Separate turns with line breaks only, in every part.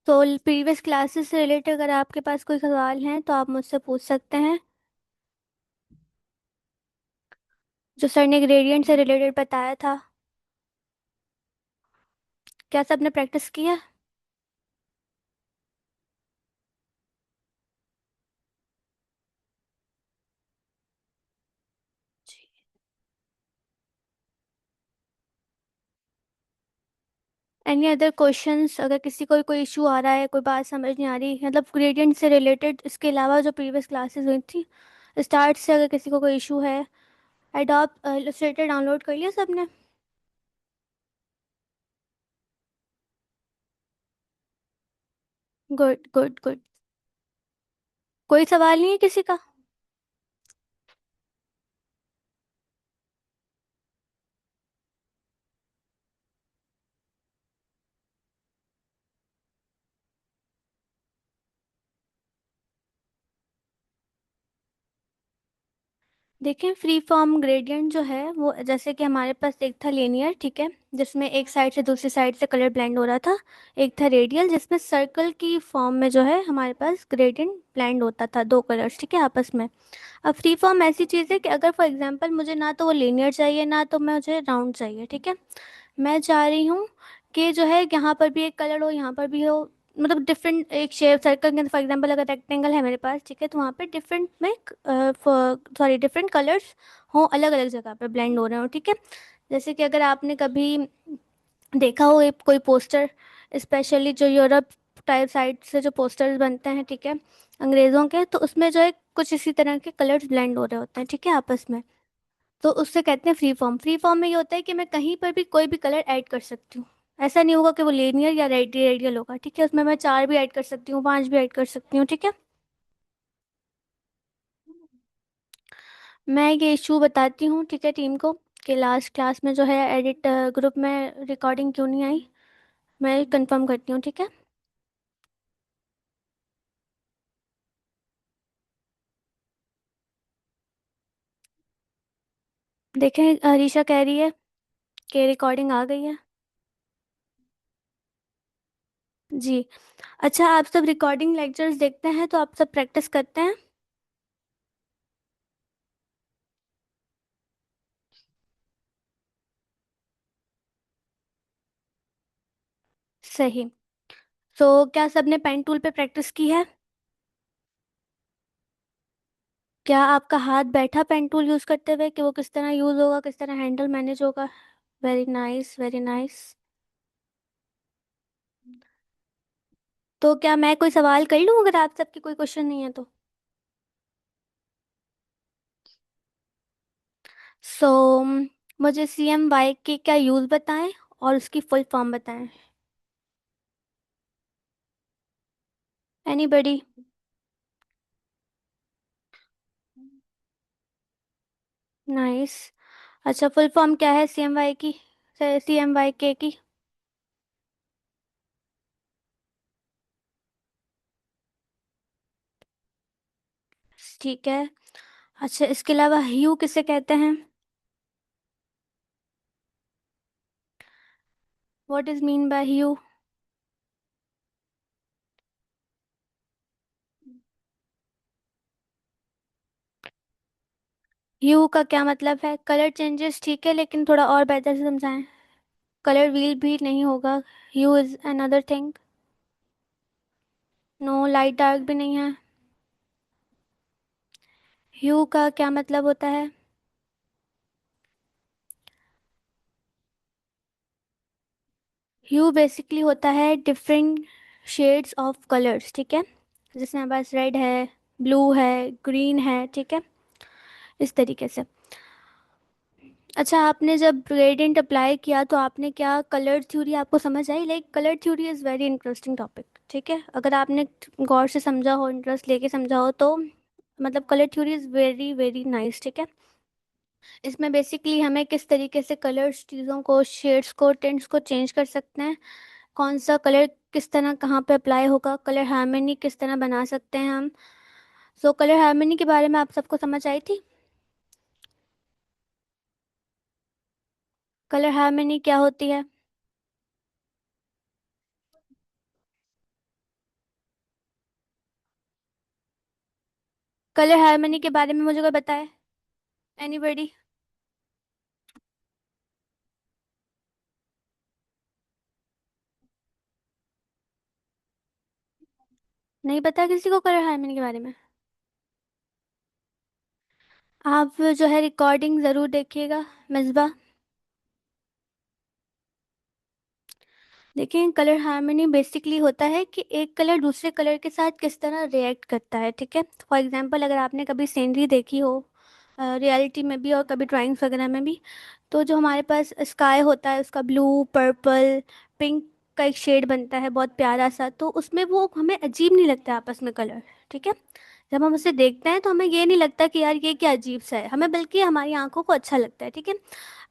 तो previous classes से related अगर आपके पास कोई सवाल हैं तो आप मुझसे पूछ सकते हैं। जो सर ने ग्रेडियंट से रिलेटेड बताया था, क्या सबने प्रैक्टिस किया? Any other questions? अगर किसी को कोई इशू आ रहा है, कोई बात समझ नहीं आ रही, मतलब ग्रेडियंट से रिलेटेड, इसके अलावा जो प्रीवियस क्लासेस हुई थी स्टार्ट से, अगर किसी को कोई इशू है। एडोब इलस्ट्रेटर डाउनलोड कर लिया सबने? Good good good. कोई सवाल नहीं है किसी का? देखें, फ्री फॉर्म ग्रेडियंट जो है वो जैसे कि हमारे पास एक था लीनियर, ठीक है, जिसमें एक साइड से दूसरी साइड से कलर ब्लेंड हो रहा था। एक था रेडियल, जिसमें सर्कल की फॉर्म में जो है हमारे पास ग्रेडियंट ब्लेंड होता था, दो कलर्स, ठीक है, आपस में। अब फ्री फॉर्म ऐसी चीज़ है कि अगर फॉर एग्जांपल मुझे ना तो वो लीनियर चाहिए ना तो मुझे राउंड चाहिए, ठीक है। मैं चाह रही हूँ कि जो है यहाँ पर भी एक कलर हो, यहाँ पर भी हो, मतलब डिफरेंट एक शेप सर्कल के अंदर, फॉर एग्जांपल अगर रेक्टेंगल है मेरे पास, ठीक है, तो वहाँ पे डिफरेंट में सॉरी डिफरेंट कलर्स हों, अलग अलग जगह पे ब्लेंड हो रहे हो, ठीक है। जैसे कि अगर आपने कभी देखा हो एक कोई पोस्टर, स्पेशली जो यूरोप टाइप साइड से जो पोस्टर्स बनते हैं, ठीक है, अंग्रेज़ों के, तो उसमें जो है कुछ इसी तरह के कलर्स ब्लेंड हो रहे होते हैं, ठीक है, आपस में। तो उससे कहते हैं फ्री फॉर्म। फ्री फॉर्म में ये होता है कि मैं कहीं पर भी कोई भी कलर ऐड कर सकती हूँ। ऐसा नहीं होगा कि वो लीनियर या रेडियल होगा, ठीक है, उसमें मैं चार भी ऐड कर सकती हूँ, पांच भी ऐड कर सकती हूँ, ठीक है। मैं ये इशू बताती हूँ, ठीक है, टीम को, कि लास्ट क्लास में जो है एडिट ग्रुप में रिकॉर्डिंग क्यों नहीं आई। मैं कंफर्म करती हूँ, ठीक है। देखें, हरीशा कह रही है कि रिकॉर्डिंग आ गई है। जी। अच्छा, आप सब रिकॉर्डिंग लेक्चर्स देखते हैं तो आप सब प्रैक्टिस करते हैं? सही। तो क्या सबने पेन टूल पे प्रैक्टिस की है? क्या आपका हाथ बैठा पेन टूल यूज़ करते हुए कि वो किस तरह यूज़ होगा, किस तरह हैंडल मैनेज होगा? Very nice, very nice. तो क्या मैं कोई सवाल कर लूँ अगर आप सबकी कोई क्वेश्चन नहीं है तो? सो मुझे CMY के क्या यूज़ बताएं और उसकी फुल फॉर्म बताएं। एनीबडी? नाइस। अच्छा, फुल फॉर्म क्या है CMY की? CMYK की? ठीक है। अच्छा, इसके अलावा ह्यू किसे कहते हैं? व्हाट इज मीन बाय ह्यू? ह्यू का क्या मतलब है? कलर चेंजेस, ठीक है, लेकिन थोड़ा और बेहतर से समझाएं। कलर व्हील भी नहीं होगा। Hue is another thing. No, light dark भी नहीं है। ह्यू का क्या मतलब होता है? ह्यू बेसिकली होता है डिफरेंट शेड्स ऑफ कलर्स, ठीक है। जैसे हमारे पास रेड है, ब्लू है, ग्रीन है, ठीक है, इस तरीके से। अच्छा, आपने जब ग्रेडियंट अप्लाई किया तो आपने क्या कलर थ्योरी आपको समझ आई? Like colour theory is very interesting topic, ठीक है, अगर आपने गौर से समझा हो, इंटरेस्ट लेके समझा हो तो, मतलब colour theory is very very nice, ठीक है। इसमें बेसिकली हमें किस तरीके से कलर्स, चीज़ों को, शेड्स को, टिंट्स को चेंज कर सकते हैं, कौन सा कलर किस तरह कहाँ पे अप्लाई होगा, कलर हार्मनी किस तरह बना सकते हैं हम। सो कलर हार्मनी के बारे में आप सबको समझ आई थी? कलर हार्मनी क्या होती है? कलर हार्मनी के बारे में मुझे कोई बताए? एनीबॉडी? नहीं पता किसी को कलर हार्मनी के बारे में? आप जो है रिकॉर्डिंग ज़रूर देखिएगा मिसबा। देखिए, कलर हार्मनी बेसिकली होता है कि एक कलर दूसरे कलर के साथ किस तरह रिएक्ट करता है, ठीक है। फॉर एग्जांपल, अगर आपने कभी सीनरी देखी हो रियलिटी में भी और कभी ड्राइंग्स वगैरह में भी, तो जो हमारे पास स्काई होता है उसका ब्लू, पर्पल, पिंक का एक शेड बनता है बहुत प्यारा सा, तो उसमें वो हमें अजीब नहीं लगता आपस में कलर, ठीक है। जब हम उसे देखते हैं तो हमें ये नहीं लगता कि यार ये क्या अजीब सा है, हमें बल्कि हमारी आंखों को अच्छा लगता है, ठीक है।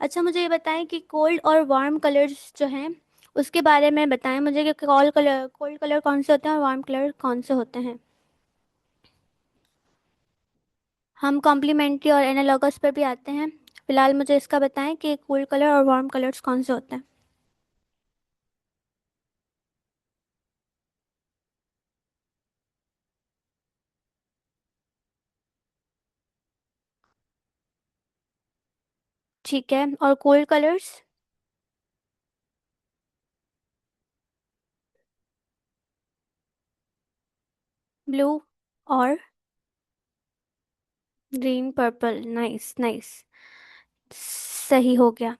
अच्छा, मुझे ये बताएं कि कोल्ड और वार्म कलर्स जो हैं उसके बारे में बताएं मुझे कि कोल्ड कलर कौन से होते हैं और वार्म कलर कौन से होते हैं। हम कॉम्प्लीमेंट्री और एनालॉगस पर भी आते हैं। फिलहाल मुझे इसका बताएं कि कोल्ड कलर और वार्म कलर्स कौन से होते हैं। ठीक है, और कोल्ड कलर्स? ब्लू और ग्रीन, पर्पल, नाइस नाइस, सही हो गया।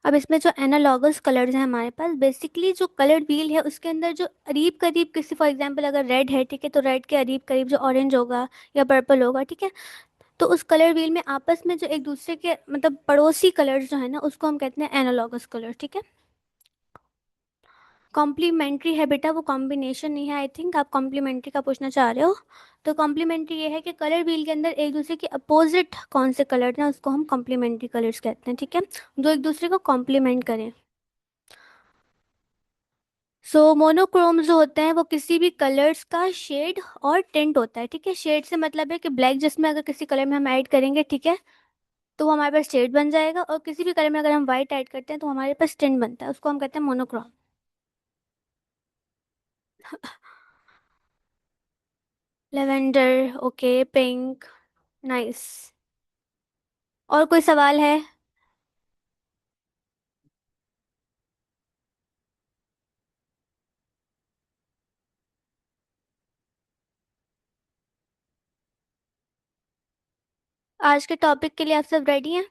अब इसमें जो एनालॉगस कलर्स हैं हमारे पास, बेसिकली जो कलर व्हील है उसके अंदर जो करीब करीब किसी, फॉर एग्जांपल अगर रेड है, ठीक है, तो रेड के करीब करीब जो ऑरेंज होगा या पर्पल होगा, ठीक है, तो उस कलर व्हील में आपस में जो एक दूसरे के मतलब पड़ोसी कलर्स जो है ना उसको हम कहते हैं एनालॉगस कलर, ठीक है। कॉम्प्लीमेंट्री है बेटा, वो कॉम्बिनेशन नहीं है। आई थिंक आप कॉम्प्लीमेंट्री का पूछना चाह रहे हो। तो कॉम्प्लीमेंट्री ये है कि कलर व्हील के अंदर एक दूसरे के अपोजिट कौन से कलर हैं उसको हम कॉम्प्लीमेंट्री कलर्स कहते हैं, ठीक है, जो एक दूसरे को कॉम्प्लीमेंट करें। सो मोनोक्रोम जो होते हैं वो किसी भी कलर्स का शेड और टिंट होता है, ठीक है। शेड से मतलब है कि ब्लैक जिसमें अगर किसी कलर में हम ऐड करेंगे, ठीक है, तो वो हमारे पास शेड बन जाएगा, और किसी भी कलर में अगर हम वाइट ऐड करते हैं तो हमारे पास टिंट बनता है, उसको हम कहते हैं monochrome. Lavender, okay, pink, nice. और कोई सवाल है? आज के टॉपिक के लिए आप सब रेडी हैं?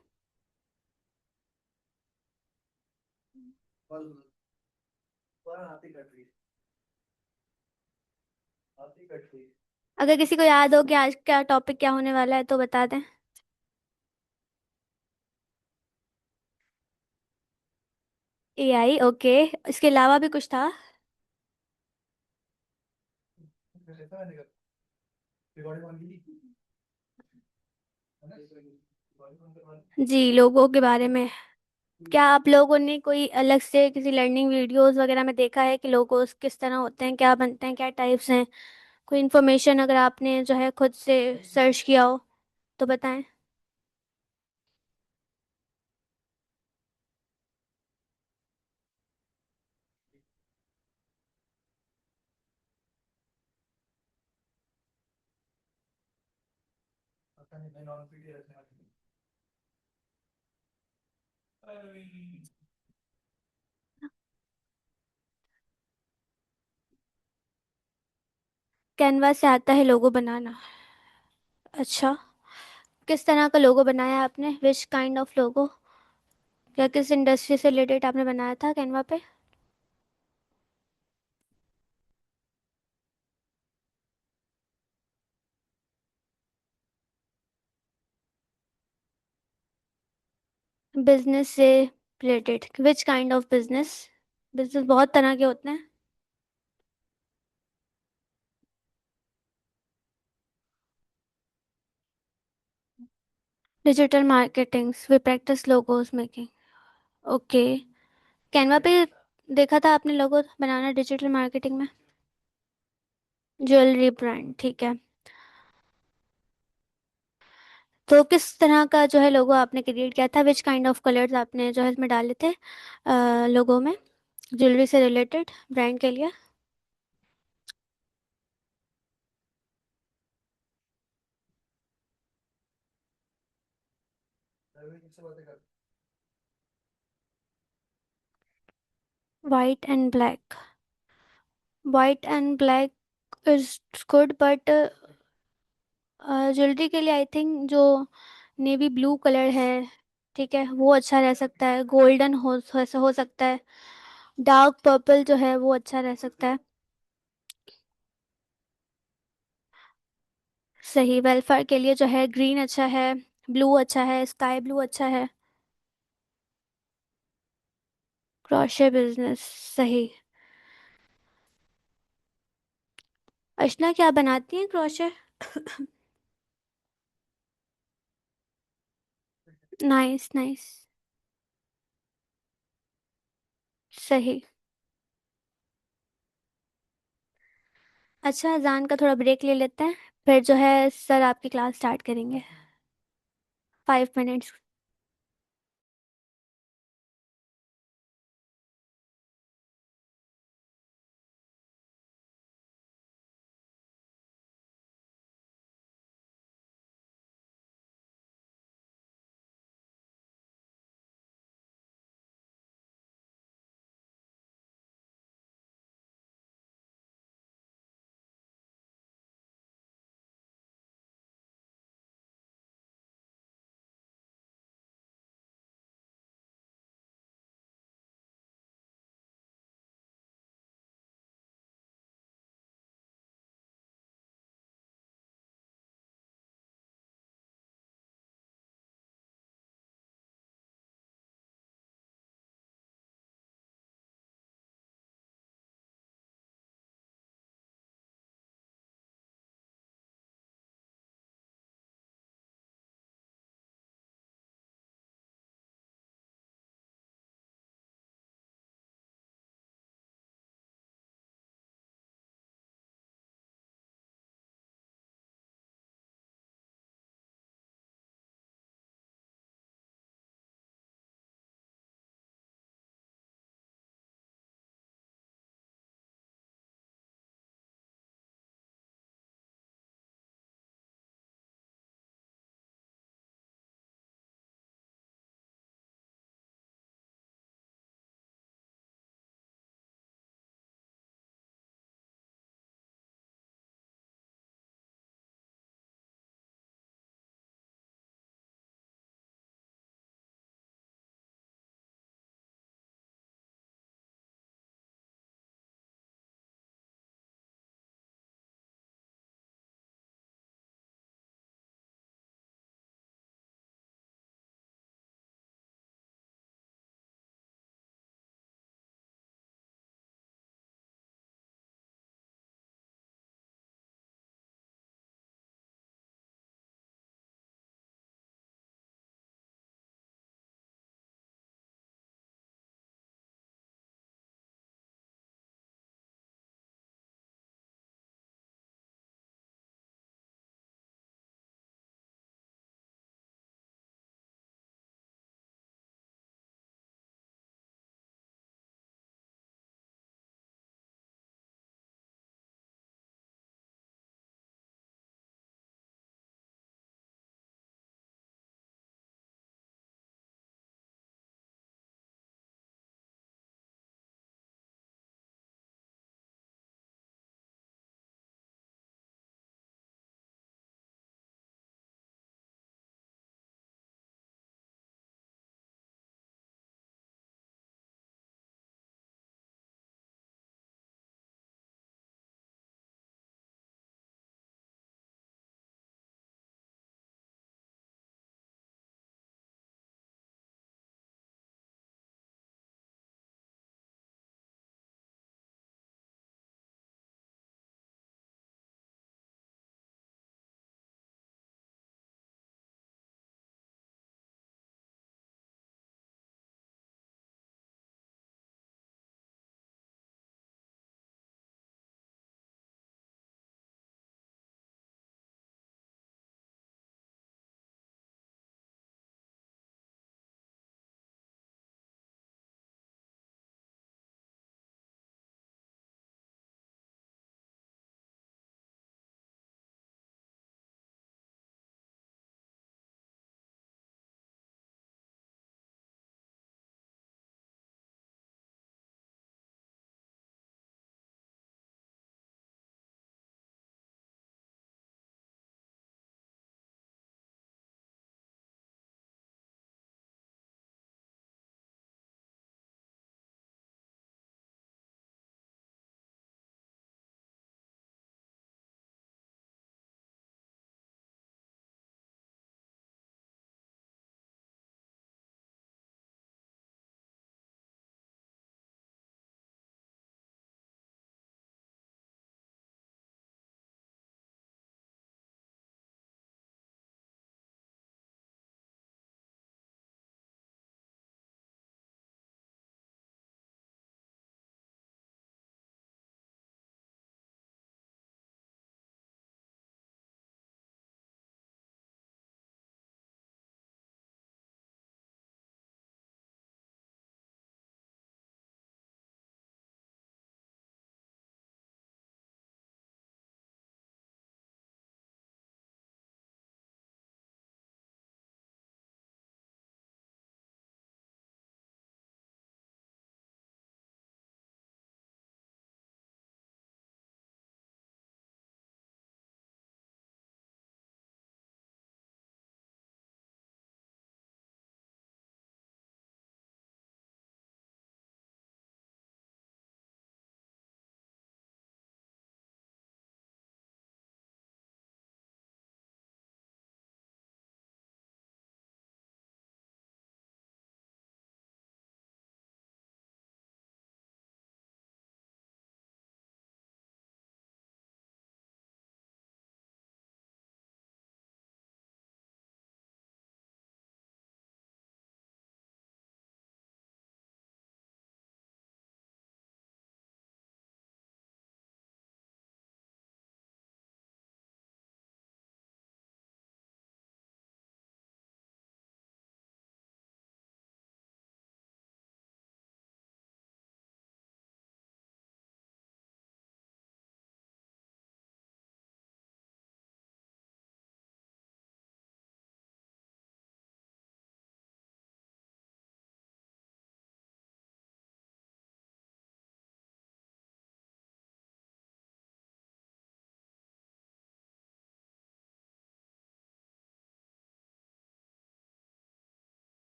अगर किसी को याद हो कि आज का टॉपिक क्या होने वाला है तो बता दें। AI, okay. इसके अलावा भी कुछ था? जी, लोगों के बारे में। क्या आप लोगों ने कोई अलग से किसी लर्निंग वीडियोस वगैरह में देखा है कि लोगोस किस तरह होते हैं, क्या बनते हैं, क्या टाइप्स हैं? कोई इन्फॉर्मेशन अगर आपने जो है खुद से सर्च किया हो तो बताएं। कैनवा से आता है लोगो बनाना? अच्छा, किस तरह का लोगो बनाया आपने, विच काइंड ऑफ लोगो? या किस इंडस्ट्री से रिलेटेड आपने बनाया था कैनवा पे? बिजनेस से related, which kind of business? Business बहुत तरह के होते हैं। Digital marketing, we practise logos making, okay. Canva पे देखा था आपने लोगो बनाना डिजिटल मार्केटिंग में? ज्वेलरी ब्रांड, ठीक है। तो किस तरह का जो है लोगो आपने क्रिएट किया था, विच काइंड ऑफ कलर्स आपने जो है इसमें डाले थे लोगो में, ज्वेलरी से रिलेटेड ब्रांड के लिए? White and black. White and black is good, but jewellery के लिए आई थिंक जो नेवी ब्लू कलर है, ठीक है, वो अच्छा रह सकता है। गोल्डन हो सकता है। डार्क पर्पल जो है वो अच्छा रह सकता है। सही। वेलफेयर के लिए जो है ग्रीन अच्छा है, ब्लू अच्छा है, स्काई ब्लू अच्छा है। Crochet business. सही। अर्चना क्या बनाती है क्रोशे? Nice nice. सही। अच्छा, अजान का थोड़ा ब्रेक ले लेते हैं, फिर जो है सर आपकी क्लास स्टार्ट करेंगे। 5 मिनट्स।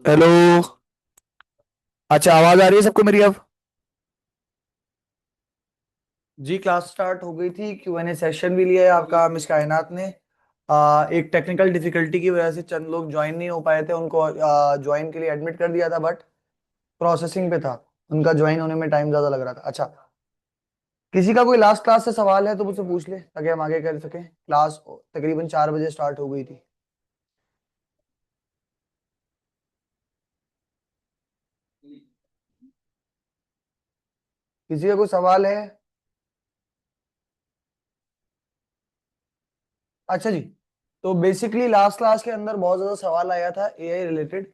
हेलो। अच्छा, आवाज आ रही है सबको मेरी अब? जी, क्लास स्टार्ट हो गई थी। Q&A सेशन भी लिया है आपका मिस कायनात ने। एक टेक्निकल डिफिकल्टी की वजह से चंद लोग ज्वाइन नहीं हो पाए थे, उनको ज्वाइन के लिए एडमिट कर दिया था, बट प्रोसेसिंग पे था। उनका ज्वाइन होने में टाइम ज्यादा लग रहा था। अच्छा, किसी का कोई लास्ट क्लास से सवाल है तो मुझसे पूछ ले ताकि हम आगे कर सकें। क्लास तकरीबन 4 बजे स्टार्ट हो गई थी। किसी का कोई सवाल है? अच्छा जी, तो बेसिकली लास्ट क्लास के अंदर बहुत ज्यादा सवाल आया था एआई रिलेटेड।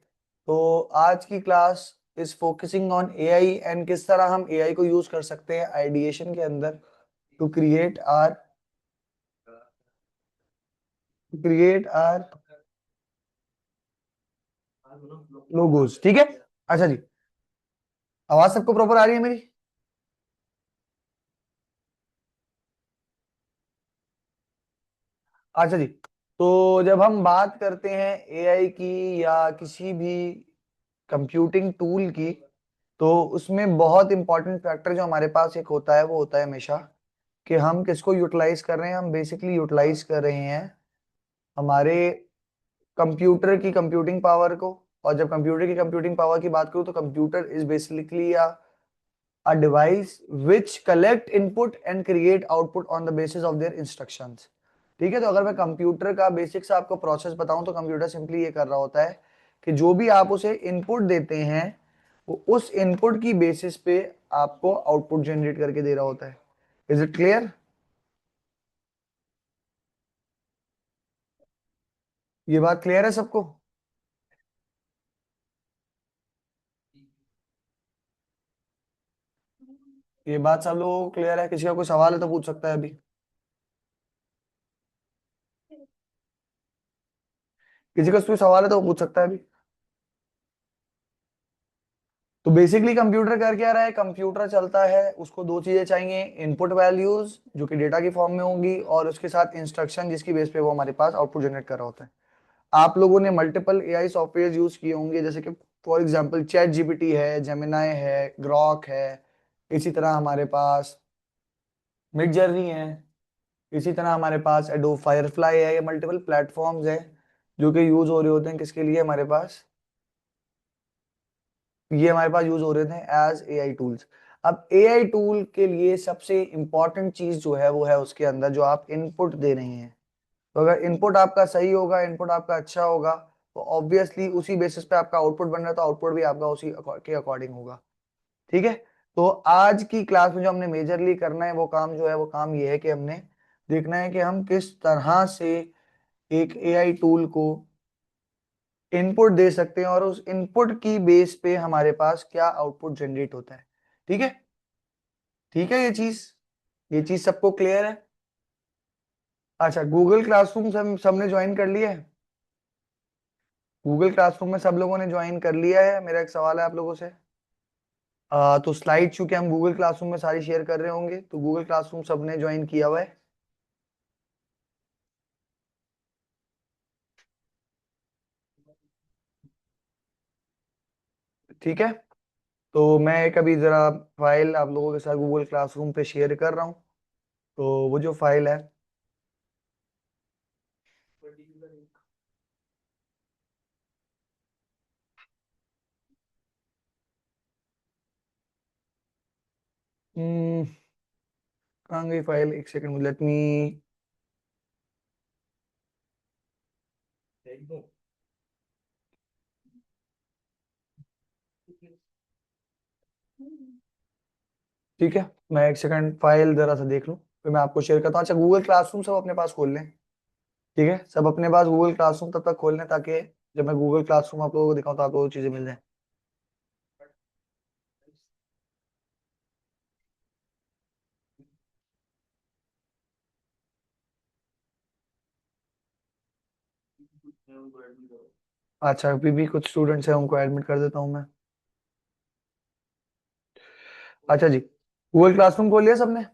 तो आज की class is focusing on AI and किस तरह हम एआई को यूज कर सकते हैं आइडिएशन के अंदर टू क्रिएट आर लोगोस। ठीक है। अच्छा जी, आवाज सबको प्रॉपर आ रही है मेरी? अच्छा जी, तो जब हम बात करते हैं एआई की या किसी भी कंप्यूटिंग टूल की, तो उसमें बहुत इंपॉर्टेंट फैक्टर जो हमारे पास एक होता है वो होता है हमेशा कि हम किसको यूटिलाइज कर रहे हैं। हम बेसिकली यूटिलाइज कर रहे हैं हमारे कंप्यूटर की कंप्यूटिंग पावर को। और जब कंप्यूटर की कंप्यूटिंग पावर की बात करूं तो computer is basically a device which collect input and create output on the basis of their instructions। ठीक है, तो अगर मैं कंप्यूटर का बेसिक से आपको प्रोसेस बताऊं तो कंप्यूटर सिंपली ये कर रहा होता है कि जो भी आप उसे इनपुट देते हैं वो उस इनपुट की बेसिस पे आपको आउटपुट जनरेट करके दे रहा होता है। Is it clear? ये बात क्लियर है सबको? ये बात सब लोगों को क्लियर है? किसी का कोई सवाल है तो पूछ सकता है अभी। किसी का कोई सवाल है तो वो पूछ सकता है अभी। तो बेसिकली कंप्यूटर कर क्या रहा है? कंप्यूटर चलता है, उसको दो चीजें चाहिए, इनपुट वैल्यूज जो कि डेटा की फॉर्म में होंगी और उसके साथ इंस्ट्रक्शन जिसकी बेस पे वो हमारे पास आउटपुट जनरेट कर रहा होता है। आप लोगों ने मल्टीपल एआई सॉफ्टवेयर यूज किए होंगे, जैसे कि फॉर एग्जांपल चैट जीपीटी है, जेमिनाई है, ग्रॉक है। इसी तरह हमारे पास मिड जर्नी है। इसी तरह हमारे पास एडोब फायरफ्लाई है। ये मल्टीपल प्लेटफॉर्म्स है जो कि यूज हो रहे होते हैं किसके लिए हमारे पास। ये हमारे पास यूज हो रहे थे एज एआई टूल्स। अब एआई टूल के लिए सबसे इंपॉर्टेंट चीज जो है वो है उसके अंदर जो आप इनपुट दे रहे हैं। तो अगर इनपुट आपका सही होगा, इनपुट आपका अच्छा होगा, तो ऑब्वियसली उसी बेसिस पे आपका आउटपुट बन रहा है तो आउटपुट भी आपका उसी के अकॉर्डिंग होगा। ठीक है। तो आज की क्लास में जो हमने मेजरली करना है वो काम जो है वो काम ये है कि हमने देखना है कि हम किस तरह से एक एआई टूल को इनपुट दे सकते हैं और उस इनपुट की बेस पे हमारे पास क्या आउटपुट जनरेट होता है। ठीक है। ठीक है, ये चीज सबको क्लियर है? अच्छा, गूगल क्लासरूम सबने ज्वाइन कर लिया है? गूगल क्लासरूम में सब लोगों ने ज्वाइन कर लिया है? मेरा एक सवाल है आप लोगों से। तो स्लाइड चूंकि हम गूगल क्लासरूम में सारी शेयर कर रहे होंगे तो गूगल क्लासरूम सबने ज्वाइन किया हुआ है? ठीक है, तो मैं एक अभी जरा फाइल आप लोगों के साथ गूगल क्लासरूम पे शेयर कर रहा हूँ। तो वो जो फाइल है, हम्म, कहाँ गई फाइल? एक सेकंड, लेट मी। ठीक है, मैं एक सेकंड फाइल जरा सा देख लूँ फिर मैं आपको शेयर करता हूँ। अच्छा, गूगल क्लासरूम सब अपने पास खोल लें। ठीक है, सब अपने पास गूगल क्लासरूम तब तक खोल लें ताकि जब मैं गूगल क्लासरूम आप लोगों को दिखाऊं तो आपको वो चीजें मिल जाए। अच्छा, अभी भी कुछ स्टूडेंट्स हैं उनको एडमिट कर देता हूँ मैं। अच्छा जी, गूगल क्लासरूम खोल लिया सबने?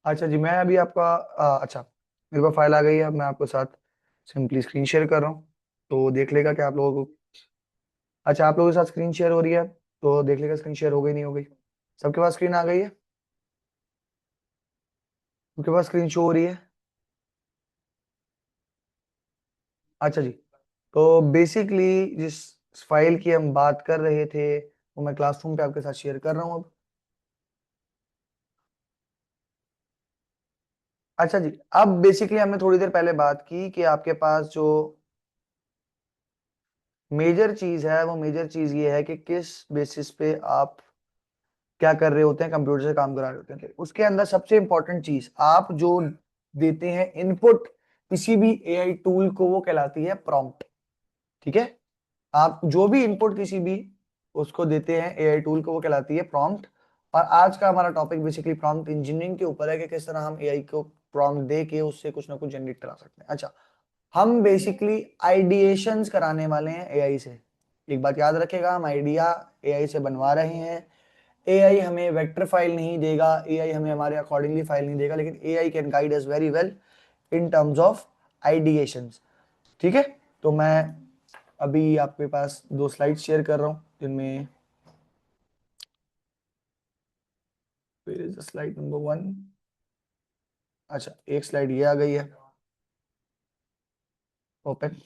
अच्छा जी, मैं अभी आपका अच्छा, मेरे पास फाइल आ गई है, अब मैं आपके साथ सिंपली स्क्रीन शेयर कर रहा हूँ, तो देख लेगा कि आप लोगों को। अच्छा, आप लोगों के साथ स्क्रीन शेयर हो रही है, तो देख लेगा स्क्रीन शेयर हो गई नहीं हो गई। सबके पास स्क्रीन आ गई है? सबके पास स्क्रीन शो हो रही है? अच्छा जी, तो बेसिकली जिस फाइल की हम बात कर रहे थे वो मैं क्लासरूम पे आपके साथ शेयर कर रहा हूँ अब। अच्छा जी, अब बेसिकली हमने थोड़ी देर पहले बात की कि आपके पास जो मेजर चीज है वो मेजर चीज ये है कि किस बेसिस पे आप क्या कर रहे होते हैं, कंप्यूटर से काम करा रहे होते हैं। उसके अंदर सबसे इंपॉर्टेंट चीज आप जो देते हैं इनपुट किसी भी एआई टूल को, वो कहलाती है प्रॉम्प्ट। ठीक है, आप जो भी इनपुट किसी भी उसको देते हैं एआई टूल को, वो कहलाती है प्रॉम्प्ट। और आज का हमारा टॉपिक बेसिकली प्रॉम्प्ट इंजीनियरिंग के ऊपर है कि किस तरह हम एआई को प्रॉम्प्ट दे के उससे कुछ ना कुछ जनरेट करा सकते हैं। अच्छा, हम बेसिकली आइडिएशंस कराने वाले हैं एआई से। एक बात याद रखेगा, हम आइडिया एआई से बनवा रहे हैं। एआई हमें वेक्टर फाइल नहीं देगा, एआई हमें हमारे अकॉर्डिंगली फाइल नहीं देगा, लेकिन AI can guide us very well in terms of ideations. ठीक है, तो मैं अभी आपके पास दो स्लाइड शेयर कर रहा हूं जिनमें स्लाइड नंबर 1। अच्छा, एक स्लाइड ये आ गई है, ओपन।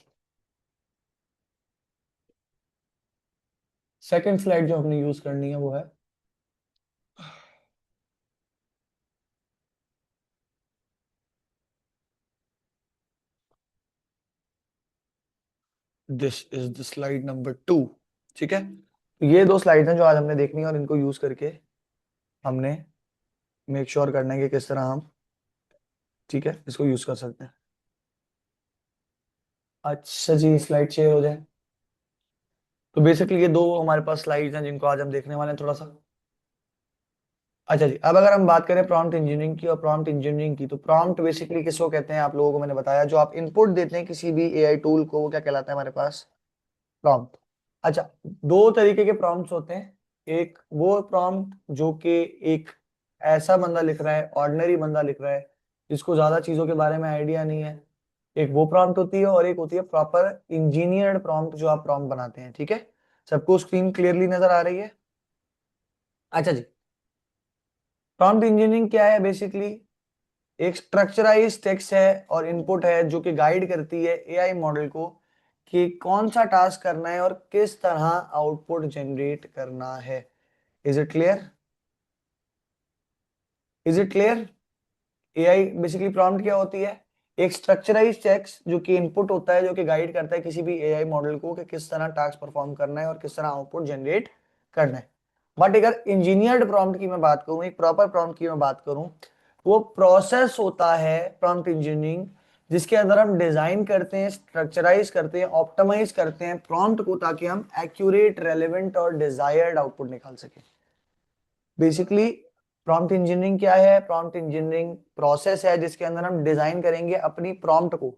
सेकंड स्लाइड जो हमने यूज करनी है वो है this is the slide number 2। ठीक है, तो ये दो स्लाइड हैं जो आज हमने देखनी है, और इनको यूज करके हमने मेक श्योर करना है कि किस तरह हम, ठीक है, इसको यूज कर सकते हैं। अच्छा जी, स्लाइड शेयर हो जाए। तो बेसिकली ये दो हमारे पास स्लाइड्स हैं जिनको आज हम देखने वाले हैं थोड़ा सा। अच्छा जी, अब अगर हम बात करें प्रॉम्प्ट इंजीनियरिंग की, और प्रॉम्प्ट इंजीनियरिंग की, तो प्रॉम्प्ट बेसिकली किसको कहते हैं, आप लोगों को मैंने बताया, जो आप इनपुट देते हैं किसी भी एआई टूल को, वो क्या कहलाता है हमारे पास, प्रॉम्प्ट। अच्छा, दो तरीके के प्रॉम्प्ट्स होते हैं। एक वो प्रॉम्प्ट जो कि एक ऐसा बंदा लिख रहा है, ऑर्डिनरी बंदा लिख रहा है, जिसको ज्यादा चीजों के बारे में आइडिया नहीं है, एक वो प्रॉम्प्ट होती है। और एक होती है प्रॉपर इंजीनियर्ड प्रॉम्प्ट, जो आप प्रॉम्प्ट बनाते हैं। ठीक है, सबको स्क्रीन क्लियरली नजर आ रही है? अच्छा जी, प्रॉम्प्ट इंजीनियरिंग क्या है बेसिकली, एक स्ट्रक्चराइज टेक्स्ट है और इनपुट है जो कि गाइड करती है एआई मॉडल को कि कौन सा टास्क करना है और किस तरह आउटपुट जनरेट करना है। Is it clear? Is it clear? AI basically prompt क्या होती है, एक स्ट्रक्चराइज टेक्स्ट जो कि इनपुट होता है, जो कि गाइड करता है किसी भी एआई मॉडल को कि किस तरह टास्क परफॉर्म करना है और किस तरह आउटपुट जनरेट करना है। बट अगर इंजीनियर्ड प्रॉम्प्ट की मैं बात करूं, एक प्रॉपर प्रॉम्प्ट की मैं बात करूं, वो प्रोसेस होता है प्रॉम्प्ट इंजीनियरिंग, जिसके अंदर हम डिजाइन करते हैं, स्ट्रक्चराइज करते हैं, ऑप्टिमाइज करते हैं प्रॉम्प्ट को, ताकि हम एक्यूरेट, रेलेवेंट और डिजायर्ड आउटपुट निकाल सकें। बेसिकली प्रॉम्प्ट इंजीनियरिंग क्या है, प्रॉम्प्ट इंजीनियरिंग प्रोसेस है जिसके अंदर हम डिजाइन करेंगे अपनी प्रॉम्प्ट को,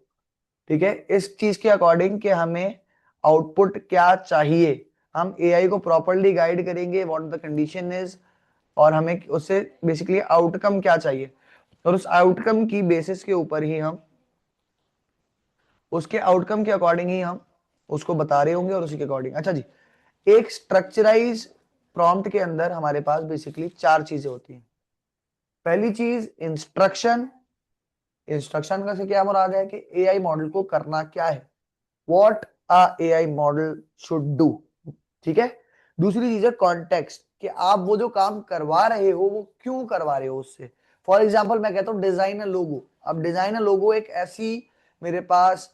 ठीक है, इस चीज के अकॉर्डिंग कि हमें आउटपुट क्या चाहिए। हम एआई को प्रॉपरली गाइड करेंगे व्हाट द कंडीशन इज, और हमें उससे बेसिकली आउटकम क्या चाहिए, और उस आउटकम की बेसिस के ऊपर ही हम, उसके आउटकम के अकॉर्डिंग ही हम उसको बता रहे होंगे और उसी के अकॉर्डिंग। अच्छा जी, एक स्ट्रक्चराइज प्रॉम्प्ट के अंदर हमारे पास बेसिकली चार चीजें होती हैं। पहली चीज इंस्ट्रक्शन। इंस्ट्रक्शन का से क्या मुराद है कि एआई मॉडल को करना क्या है, what a AI model should do. ठीक है, दूसरी चीज है कॉन्टेक्स्ट, कि आप वो जो काम करवा रहे हो वो क्यों करवा रहे हो उससे। फॉर एग्जाम्पल मैं कहता हूँ डिजाइन अ लोगो। अब डिजाइन अ लोगो एक ऐसी मेरे पास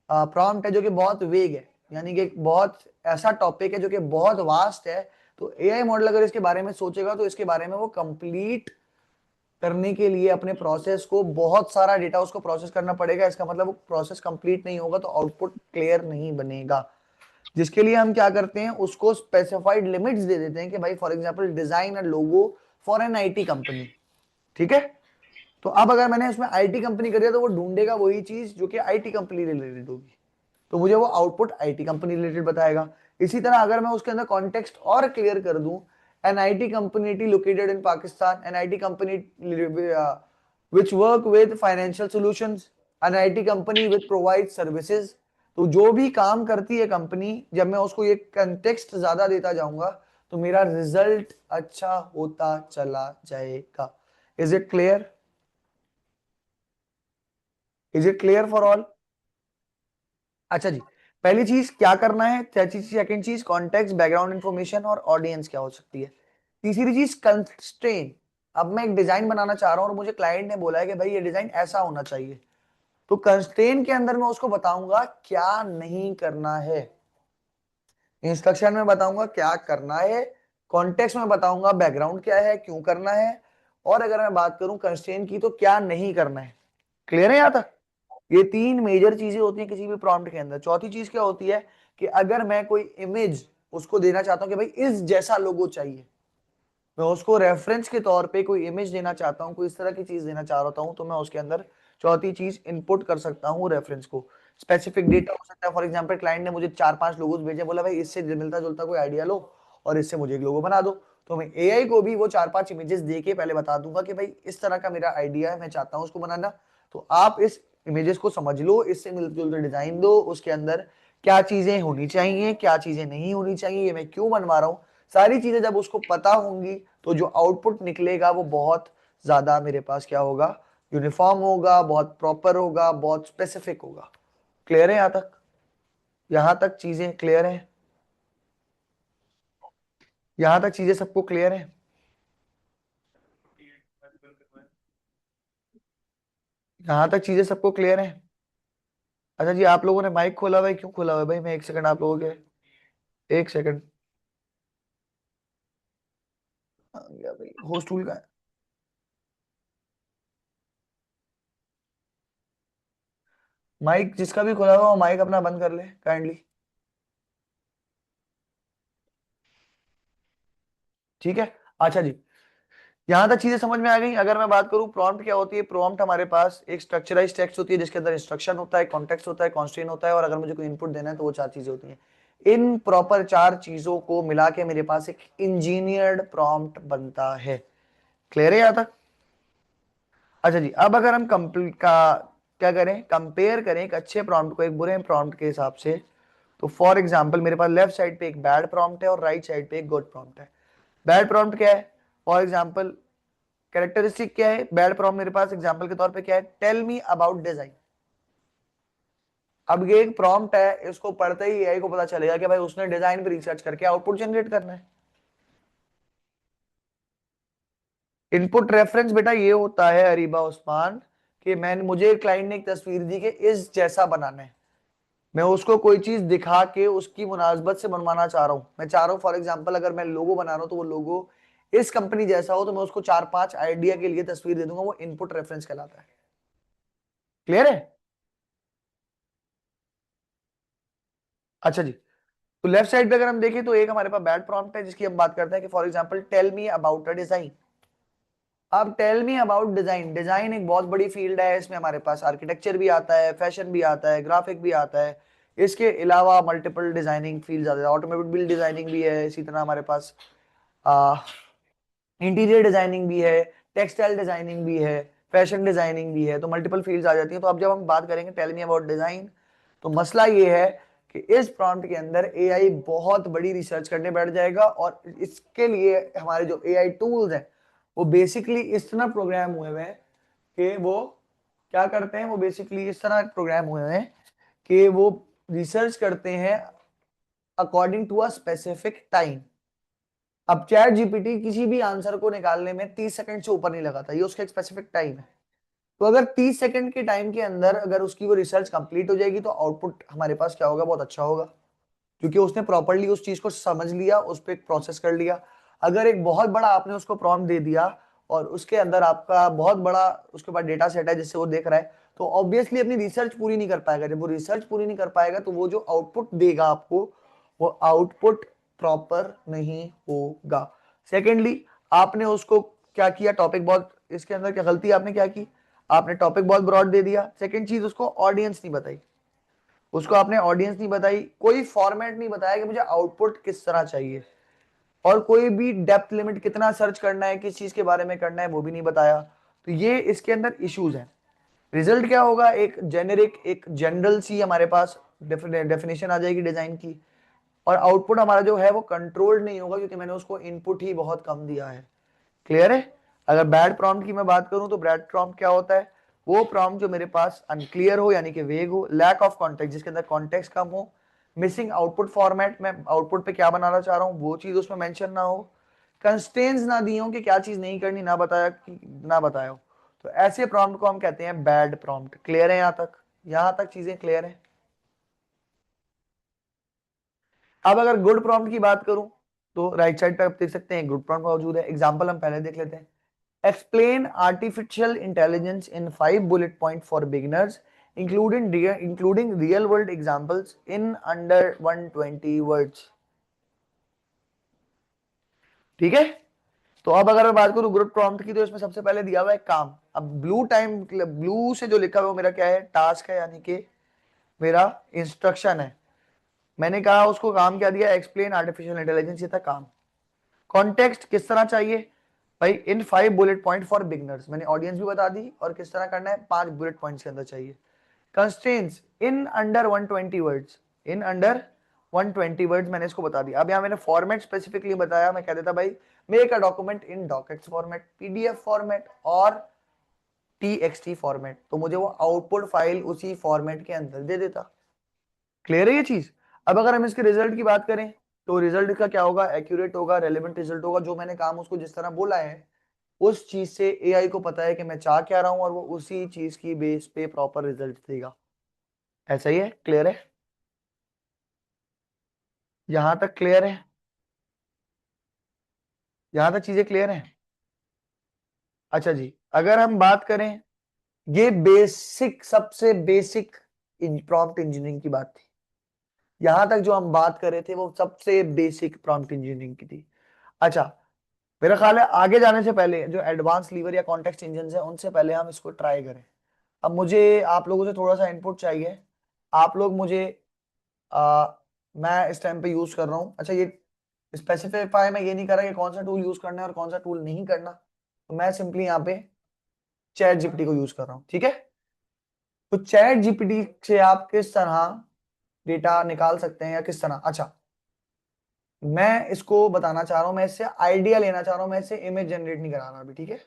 प्रॉम्प्ट है जो कि बहुत वेग है, यानी कि एक बहुत ऐसा टॉपिक है जो कि बहुत वास्ट है। तो एआई मॉडल अगर इसके बारे में सोचेगा तो इसके बारे में वो कंप्लीट करने के लिए अपने प्रोसेस को, बहुत सारा डेटा उसको प्रोसेस करना पड़ेगा। इसका मतलब वो प्रोसेस कंप्लीट नहीं होगा तो आउटपुट क्लियर नहीं बनेगा। जिसके लिए हम क्या करते हैं, उसको स्पेसिफाइड लिमिट्स दे देते हैं कि भाई for example design a logo for an IT company. ठीक है, तो अब अगर मैंने उसमें आईटी कंपनी कर दिया तो वो ढूंढेगा वही चीज जो कि आईटी कंपनी रिलेटेड होगी, तो मुझे वो आउटपुट आईटी कंपनी रिलेटेड बताएगा। इसी तरह अगर मैं उसके अंदर कॉन्टेक्स्ट और क्लियर कर दूं, an IT company located in Pakistan, an IT company which work with financial solutions, an IT company which provide services. तो जो भी काम करती है कंपनी, जब मैं उसको ये कंटेक्स्ट ज्यादा देता जाऊंगा तो मेरा रिजल्ट अच्छा होता चला जाएगा। Is it clear? Is it clear for all? अच्छा जी, पहली चीज क्या करना है, सेकंड चीज कॉन्टेक्स्ट, बैकग्राउंड इंफॉर्मेशन और ऑडियंस क्या हो सकती है। तीसरी चीज कंस्ट्रेन। अब मैं एक डिजाइन बनाना चाह रहा हूं और मुझे क्लाइंट ने बोला है कि भाई ये डिजाइन ऐसा होना चाहिए, तो कंस्ट्रेन के अंदर मैं उसको बताऊंगा क्या नहीं करना है, इंस्ट्रक्शन में बताऊंगा क्या करना है, कॉन्टेक्स्ट में बताऊंगा बैकग्राउंड क्या है, क्यों करना है, और अगर मैं बात करूं कंस्ट्रेन की तो क्या नहीं करना है। क्लियर है यहां तक? ये तीन मेजर चीजें होती हैं किसी भी प्रॉम्प्ट के अंदर। चौथी चीज क्या होती है कि अगर मैं कोई इमेज उसको देना चाहता हूं कि भाई इस जैसा लोगो चाहिए, मैं उसको रेफरेंस के तौर पे कोई इमेज देना चाहता हूं, कोई इस तरह की चीज देना चाह रहा हूं, तो मैं उसके अंदर चौथी चीज इनपुट कर सकता हूं रेफरेंस को। स्पेसिफिक डेटा हो सकता है, फॉर एग्जांपल क्लाइंट ने मुझे 4-5 लोगोस भेजे, बोला भाई इससे मिलता जुलता कोई आइडिया लो और इससे मुझे एक लोगो बना दो, तो मैं एआई को भी वो 4-5 इमेजेस दे के पहले बता दूंगा कि भाई इस तरह का मेरा आइडिया है, मैं चाहता हूं उसको बनाना, तो आप इस इमेजेस को समझ लो, इससे मिलते जुलते डिजाइन दो, उसके अंदर क्या चीजें होनी चाहिए क्या चीजें नहीं होनी चाहिए, ये मैं क्यों बनवा रहा हूं, सारी चीजें जब उसको पता होंगी तो जो आउटपुट निकलेगा वो बहुत ज्यादा मेरे पास क्या होगा, यूनिफॉर्म होगा, बहुत प्रॉपर होगा, बहुत स्पेसिफिक होगा। क्लियर है यहां तक? यहां तक चीजें क्लियर है? यहां तक चीजें सबको क्लियर है? यहां तक चीजें सबको क्लियर है? अच्छा जी, आप लोगों ने माइक खोला हुआ है, क्यों खोला हुआ है भाई? मैं एक सेकंड आप लोगों के, एक सेकंड। भाई होस्ट टूल का है। माइक जिसका भी खोला हुआ माइक अपना बंद कर ले काइंडली। ठीक है। अच्छा जी, यहां तक चीजें समझ में आ गई। अगर मैं बात करूं प्रॉम्प्ट क्या होती है, प्रॉम्प्ट हमारे पास एक स्ट्रक्चराइज टेक्स्ट होती है जिसके अंदर इंस्ट्रक्शन होता है, कॉन्टेक्स्ट होता है, कॉन्स्ट्रेन होता है, और अगर मुझे कोई इनपुट देना है तो वो चार चीजें होती हैं। इन प्रॉपर चार चीजों को मिला के मेरे पास एक इंजीनियर्ड प्रॉम्प्ट बनता है। क्लियर है यहां तक? अच्छा जी, अब अगर हम कंप्लीट का क्या करें, कंपेयर करें एक अच्छे प्रॉम्प्ट को एक बुरे प्रॉम्प्ट के हिसाब से, तो फॉर एग्जाम्पल मेरे पास लेफ्ट साइड पे एक बैड प्रॉम्प्ट है और राइट साइड पे एक गुड प्रॉम्प्ट है। बैड प्रॉम्प्ट क्या है? फॉर एग्जाम्पल कैरेक्टरिस्टिक क्या है बैड प्रॉम्प्ट मेरे पास एग्जांपल के तौर पे क्या है, टेल मी अबाउट डिजाइन। अब ये एक प्रॉम्प्ट है, इसको पढ़ते ही एआई को पता चलेगा कि भाई उसने डिजाइन पे रिसर्च करके आउटपुट जनरेट करना है। इनपुट रेफरेंस बेटा ये होता है अरीबा उस्मान, कि मैंने मुझे क्लाइंट ने एक तस्वीर दी कि इस जैसा बनाना है, मैं उसको कोई चीज दिखा के उसकी मुनासबत से बनवाना चाह रहा हूं। मैं चाह रहा हूं फॉर एग्जांपल अगर मैं लोगो बना रहा हूं तो वो लोगो इस कंपनी जैसा हो, तो मैं उसको 4-5 आइडिया के लिए तस्वीर दे दूंगा, वो इनपुट रेफरेंस कहलाता है। क्लियर है? अच्छा जी, तो लेफ्ट साइड पे अगर हम देखें तो एक हमारे पास बैड प्रॉम्प्ट है जिसकी हम बात करते हैं कि for example tell me about a design. अब tell me about design, design एक बहुत बड़ी फील्ड है, इसमें हमारे पास आर्किटेक्चर भी आता है, फैशन भी आता है, ग्राफिक भी आता है, इसके अलावा मल्टीपल डिजाइनिंग फील्ड आते हैं, ऑटोमोबाइल डिजाइनिंग भी है, इसी तरह हमारे पास इंटीरियर डिजाइनिंग भी है, टेक्सटाइल डिजाइनिंग भी है, फैशन डिजाइनिंग भी है, तो मल्टीपल फील्ड्स आ जाती हैं। तो अब जब हम बात करेंगे टेल मी अबाउट डिजाइन, तो मसला ये है कि इस प्रॉम्प्ट के अंदर एआई बहुत बड़ी रिसर्च करने बैठ जाएगा, और इसके लिए हमारे जो एआई टूल्स हैं वो बेसिकली इस तरह प्रोग्राम हुए हैं कि वो क्या करते हैं, वो बेसिकली इस तरह प्रोग्राम हुए हैं कि वो रिसर्च करते हैं according to a specific time. अब चैट जीपीटी किसी भी आंसर को निकालने में 30 सेकंड से ऊपर नहीं लगाता, ये उसका एक स्पेसिफिक टाइम है। तो अगर 30 सेकंड के टाइम के अंदर अगर उसकी वो रिसर्च कंप्लीट हो जाएगी तो आउटपुट हमारे पास क्या होगा, बहुत अच्छा होगा, क्योंकि उसने प्रॉपरली उस चीज को समझ लिया, उस पर प्रोसेस कर लिया। अगर एक बहुत बड़ा आपने उसको प्रॉम्प्ट दे दिया और उसके अंदर आपका बहुत बड़ा उसके पास डेटा सेट है जिससे वो देख रहा है, तो ऑब्वियसली अपनी रिसर्च पूरी नहीं कर पाएगा। जब वो रिसर्च पूरी नहीं कर पाएगा तो वो जो आउटपुट देगा आपको, वो आउटपुट प्रॉपर नहीं होगा। सेकेंडली, आपने उसको क्या किया, टॉपिक बहुत, इसके अंदर क्या गलती आपने क्या की, आपने टॉपिक बहुत ब्रॉड दे दिया। सेकेंड चीज, उसको ऑडियंस नहीं बताई, उसको आपने ऑडियंस नहीं बताई, कोई फॉर्मेट नहीं बताया कि मुझे आउटपुट किस तरह चाहिए, और कोई भी डेप्थ लिमिट कितना सर्च करना है, किस चीज के बारे में करना है, वो भी नहीं बताया। तो ये इसके अंदर इश्यूज हैं। रिजल्ट क्या होगा, एक जेनेरिक, एक जनरल सी हमारे पास डेफिनेशन आ जाएगी डिजाइन की, और आउटपुट हमारा जो है वो कंट्रोल्ड नहीं होगा, क्योंकि मैंने उसको इनपुट ही बहुत कम दिया है। क्लियर है? अगर बैड प्रॉम्प्ट की मैं बात करूं तो बैड प्रॉम्प्ट क्या होता है, वो प्रॉम्प्ट जो मेरे पास अनक्लियर हो, यानी कि वेग हो, लैक ऑफ कॉन्टेक्स्ट, जिसके अंदर कॉन्टेक्स्ट कम हो, मिसिंग आउटपुट फॉर्मेट, मैं आउटपुट पे क्या बनाना चाह रहा हूं वो चीज उसमें मेंशन ना हो, कंस्ट्रेंट्स ना दी हो कि क्या चीज नहीं करनी, ना बताया हो, तो ऐसे प्रॉम्प्ट को हम कहते हैं बैड प्रॉम्प्ट। क्लियर है यहां तक? यहां तक चीजें क्लियर है? अब अगर गुड प्रॉम्प्ट की बात करूं तो राइट साइड पे आप देख सकते हैं गुड प्रॉम्प्ट मौजूद है। एग्जांपल हम पहले देख लेते हैं। Explain artificial intelligence in 5 bullet point for beginners, including real world examples in under 120 words। ठीक है? तो अब अगर मैं बात करूं गुड प्रॉम्प्ट की, तो इसमें सबसे पहले दिया हुआ है काम। अब ब्लू से जो लिखा हुआ है वो मेरा क्या है, टास्क है, यानी कि मेरा इंस्ट्रक्शन है। मैंने कहा उसको काम क्या दिया, एक्सप्लेन आर्टिफिशियल इंटेलिजेंस, ये था काम। कॉन्टेक्स्ट किस तरह चाहिए भाई, इन 5 bullet point फॉर बिगनर्स, मैंने ऑडियंस भी बता दी और किस तरह करना है, 5 bullet points के अंदर चाहिए। Constraints in under 120 words, in under 120 words मैंने इसको बता दिया। अब यहाँ मैंने फॉर्मेट स्पेसिफिकली बताया, मैं कह देता भाई make a document in docx format, PDF format और टीएक्सटी फॉर्मेट, तो मुझे वो आउटपुट फाइल उसी फॉर्मेट के अंदर दे देता। क्लियर है ये चीज? अब अगर हम इसके रिजल्ट की बात करें तो रिजल्ट का क्या होगा, एक्यूरेट होगा, रेलेवेंट रिजल्ट होगा, जो मैंने काम उसको जिस तरह बोला है उस चीज से एआई को पता है कि मैं चाह क्या रहा हूं, और वो उसी चीज की बेस पे प्रॉपर रिजल्ट देगा। ऐसा ही है? क्लियर है? यहां तक क्लियर है? यहां तक चीजें क्लियर है? अच्छा जी, अगर हम बात करें, ये बेसिक, सबसे बेसिक प्रॉम्प्ट इंजीनियरिंग की बात थी। यहां तक जो हम बात कर रहे थे वो सबसे बेसिक प्रॉम्प्ट इंजीनियरिंग की थी। अच्छा, मेरा ख्याल है आगे जाने से पहले जो एडवांस लीवर या कॉन्टेक्स्ट इंजन है उनसे पहले हम इसको ट्राई करें। अब मुझे आप लोगों से थोड़ा सा इनपुट चाहिए। आप लोग मुझे आ, मैं इस टाइम पे यूज कर रहा हूँ, अच्छा ये स्पेसिफाई मैं ये नहीं कर रहा कि कौन सा टूल यूज करना है और कौन सा टूल नहीं करना, तो मैं सिंपली यहाँ पे चैट जीपीटी को यूज कर रहा हूँ। ठीक है? तो चैट जीपीटी से आप किस तरह डेटा निकाल सकते हैं या किस तरह, अच्छा मैं इसको बताना चाह रहा हूं, मैं इससे आइडिया लेना चाह रहा हूं, मैं इससे इमेज जनरेट नहीं करा रहा अभी। ठीक है?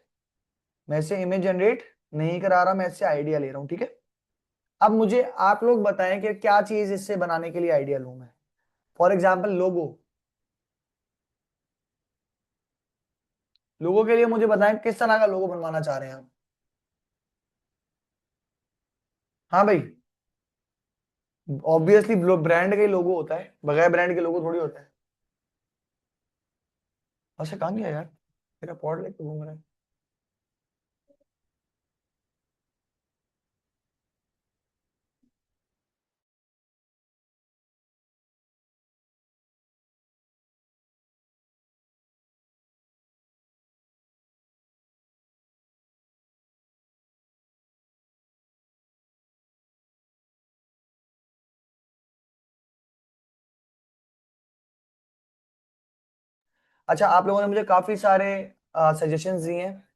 मैं इससे इमेज जनरेट नहीं करा रहा, मैं इससे आइडिया ले रहा हूं। ठीक है? अब मुझे आप लोग बताएं कि क्या चीज इससे बनाने के लिए आइडिया लूं मैं। फॉर एग्जाम्पल लोगो, लोगों के लिए मुझे बताएं किस तरह का लोगो बनवाना चाह रहे हैं आप। हाँ भाई, ऑब्वियसली ब्रांड का ही लोगो होता है, बगैर ब्रांड के लोगो थोड़ी होता है। अच्छा कहाँ गया यार, मेरा पॉड लेके घूम रहा है। अच्छा, आप लोगों ने मुझे काफी सारे सजेशंस दिए हैं,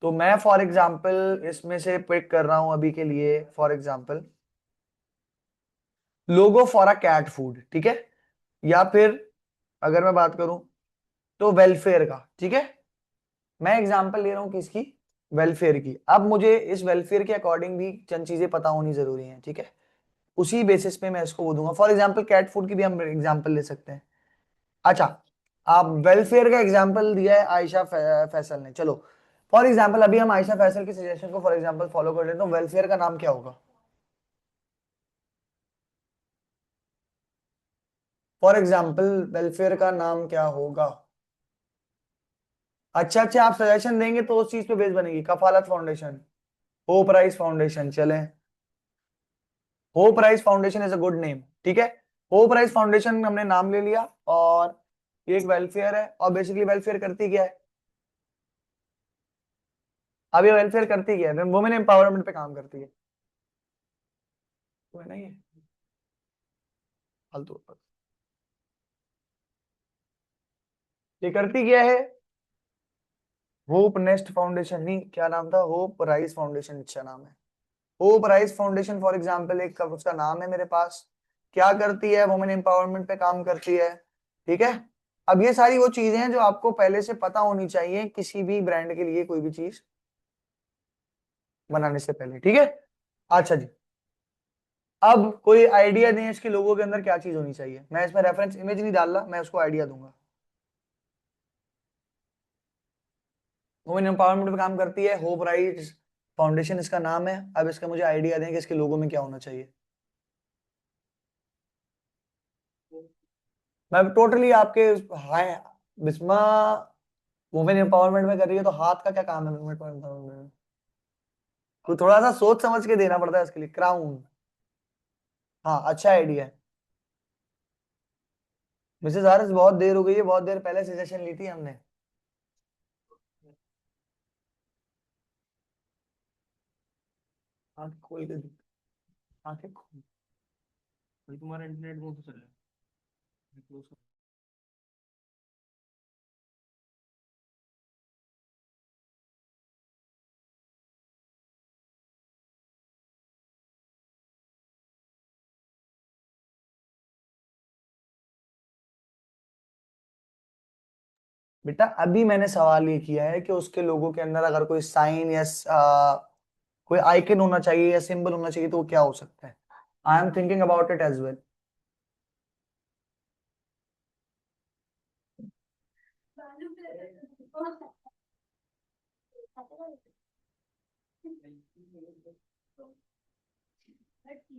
तो मैं फॉर एग्जांपल इसमें से पिक कर रहा हूं अभी के लिए, for example logo for a cat food. ठीक है? या फिर अगर मैं बात करूं तो वेलफेयर का। ठीक है? मैं एग्जांपल ले रहा हूं किसकी, वेलफेयर की। अब मुझे इस वेलफेयर के अकॉर्डिंग भी चंद चीजें पता होनी जरूरी है। ठीक है? उसी बेसिस पे मैं इसको वो दूंगा। फॉर एग्जांपल कैट फूड की भी हम एग्जांपल ले सकते हैं। अच्छा, आप वेलफेयर का एग्जांपल दिया है आयशा फैसल ने, चलो फॉर एग्जांपल अभी हम आयशा फैसल की सजेशन को फॉर एग्जांपल फॉलो कर लेते हैं, तो वेलफेयर का नाम क्या होगा? फॉर एग्जाम्पल वेलफेयर का नाम क्या होगा? अच्छा अच्छा, आप सजेशन देंगे तो उस चीज पे बेस बनेगी। कफालत फाउंडेशन, होप राइज फाउंडेशन, चले hope rise foundation is a good name. ठीक है? होप राइज फाउंडेशन हमने नाम ले लिया, और ये एक वेलफेयर है, और बेसिकली वेलफेयर करती क्या है, अब ये वेलफेयर करती क्या है, वुमेन एम्पावरमेंट पे काम करती है। तो है ना ये फालतू, ये करती क्या है, होप नेस्ट फाउंडेशन नहीं, क्या नाम था, होप राइज फाउंडेशन, अच्छा नाम है। Hope rise foundation for example एक उसका नाम है मेरे पास। क्या करती है, वुमेन एम्पावरमेंट पे काम करती है। ठीक है। अब ये सारी वो चीजें हैं जो आपको पहले से पता होनी चाहिए किसी भी ब्रांड के लिए कोई भी चीज बनाने से पहले। ठीक है। अच्छा जी। अब कोई आइडिया दें इसके लोगों के अंदर क्या चीज होनी चाहिए। मैं इसमें रेफरेंस इमेज नहीं डाल रहा, मैं उसको आइडिया दूंगा। वुमेन एम्पावरमेंट पे काम करती है, होप राइज फाउंडेशन इसका नाम है। अब इसका मुझे आइडिया दें कि इसके लोगों में क्या होना चाहिए। मैं टोटली आपके, हाय बिस्मा वुमेन एम्पावरमेंट में कर रही है तो हाथ का क्या काम है वुमेन एम्पावरमेंट में। तो थोड़ा सा सोच समझ के देना पड़ता है उसके लिए। क्राउन, हाँ अच्छा आइडिया है। मिसेस हारिस बहुत देर हो गई है, बहुत देर पहले सजेशन ली थी हमने। आंखें खोल के, आंखें खोल। भाई तुम्हारा इंटरनेट कौन सा चल रहा है? बेटा अभी मैंने सवाल ये किया है कि उसके लोगों के अंदर अगर कोई साइन या कोई आइकन होना चाहिए या सिंबल होना चाहिए तो वो क्या हो सकता है। I am thinking about it as well.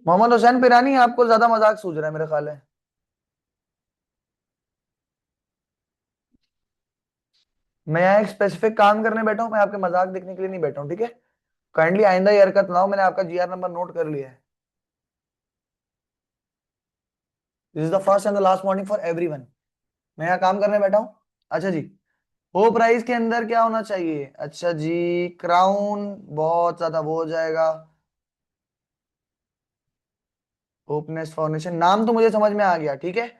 Mohammad Hussain Pirani, आपको ज्यादा मजाक सूझ रहा है मेरा ख्याल है। मैं यहाँ एक स्पेसिफिक काम करने बैठा हूँ, मैं आपके मजाक देखने के लिए नहीं बैठा हूँ। ठीक है। काइंडली आइंदा ये हरकत ना हो। मैंने आपका जीआर नंबर नोट कर लिया है। This is the first and the last morning for everyone. मैं यहाँ काम करने बैठा हूँ। अच्छा जी। हो प्राइस के अंदर क्या होना चाहिए, अच्छा जी क्राउन बहुत ज्यादा वो हो जाएगा। होपनेस फाउंडेशन नाम तो मुझे समझ में आ गया। ठीक है।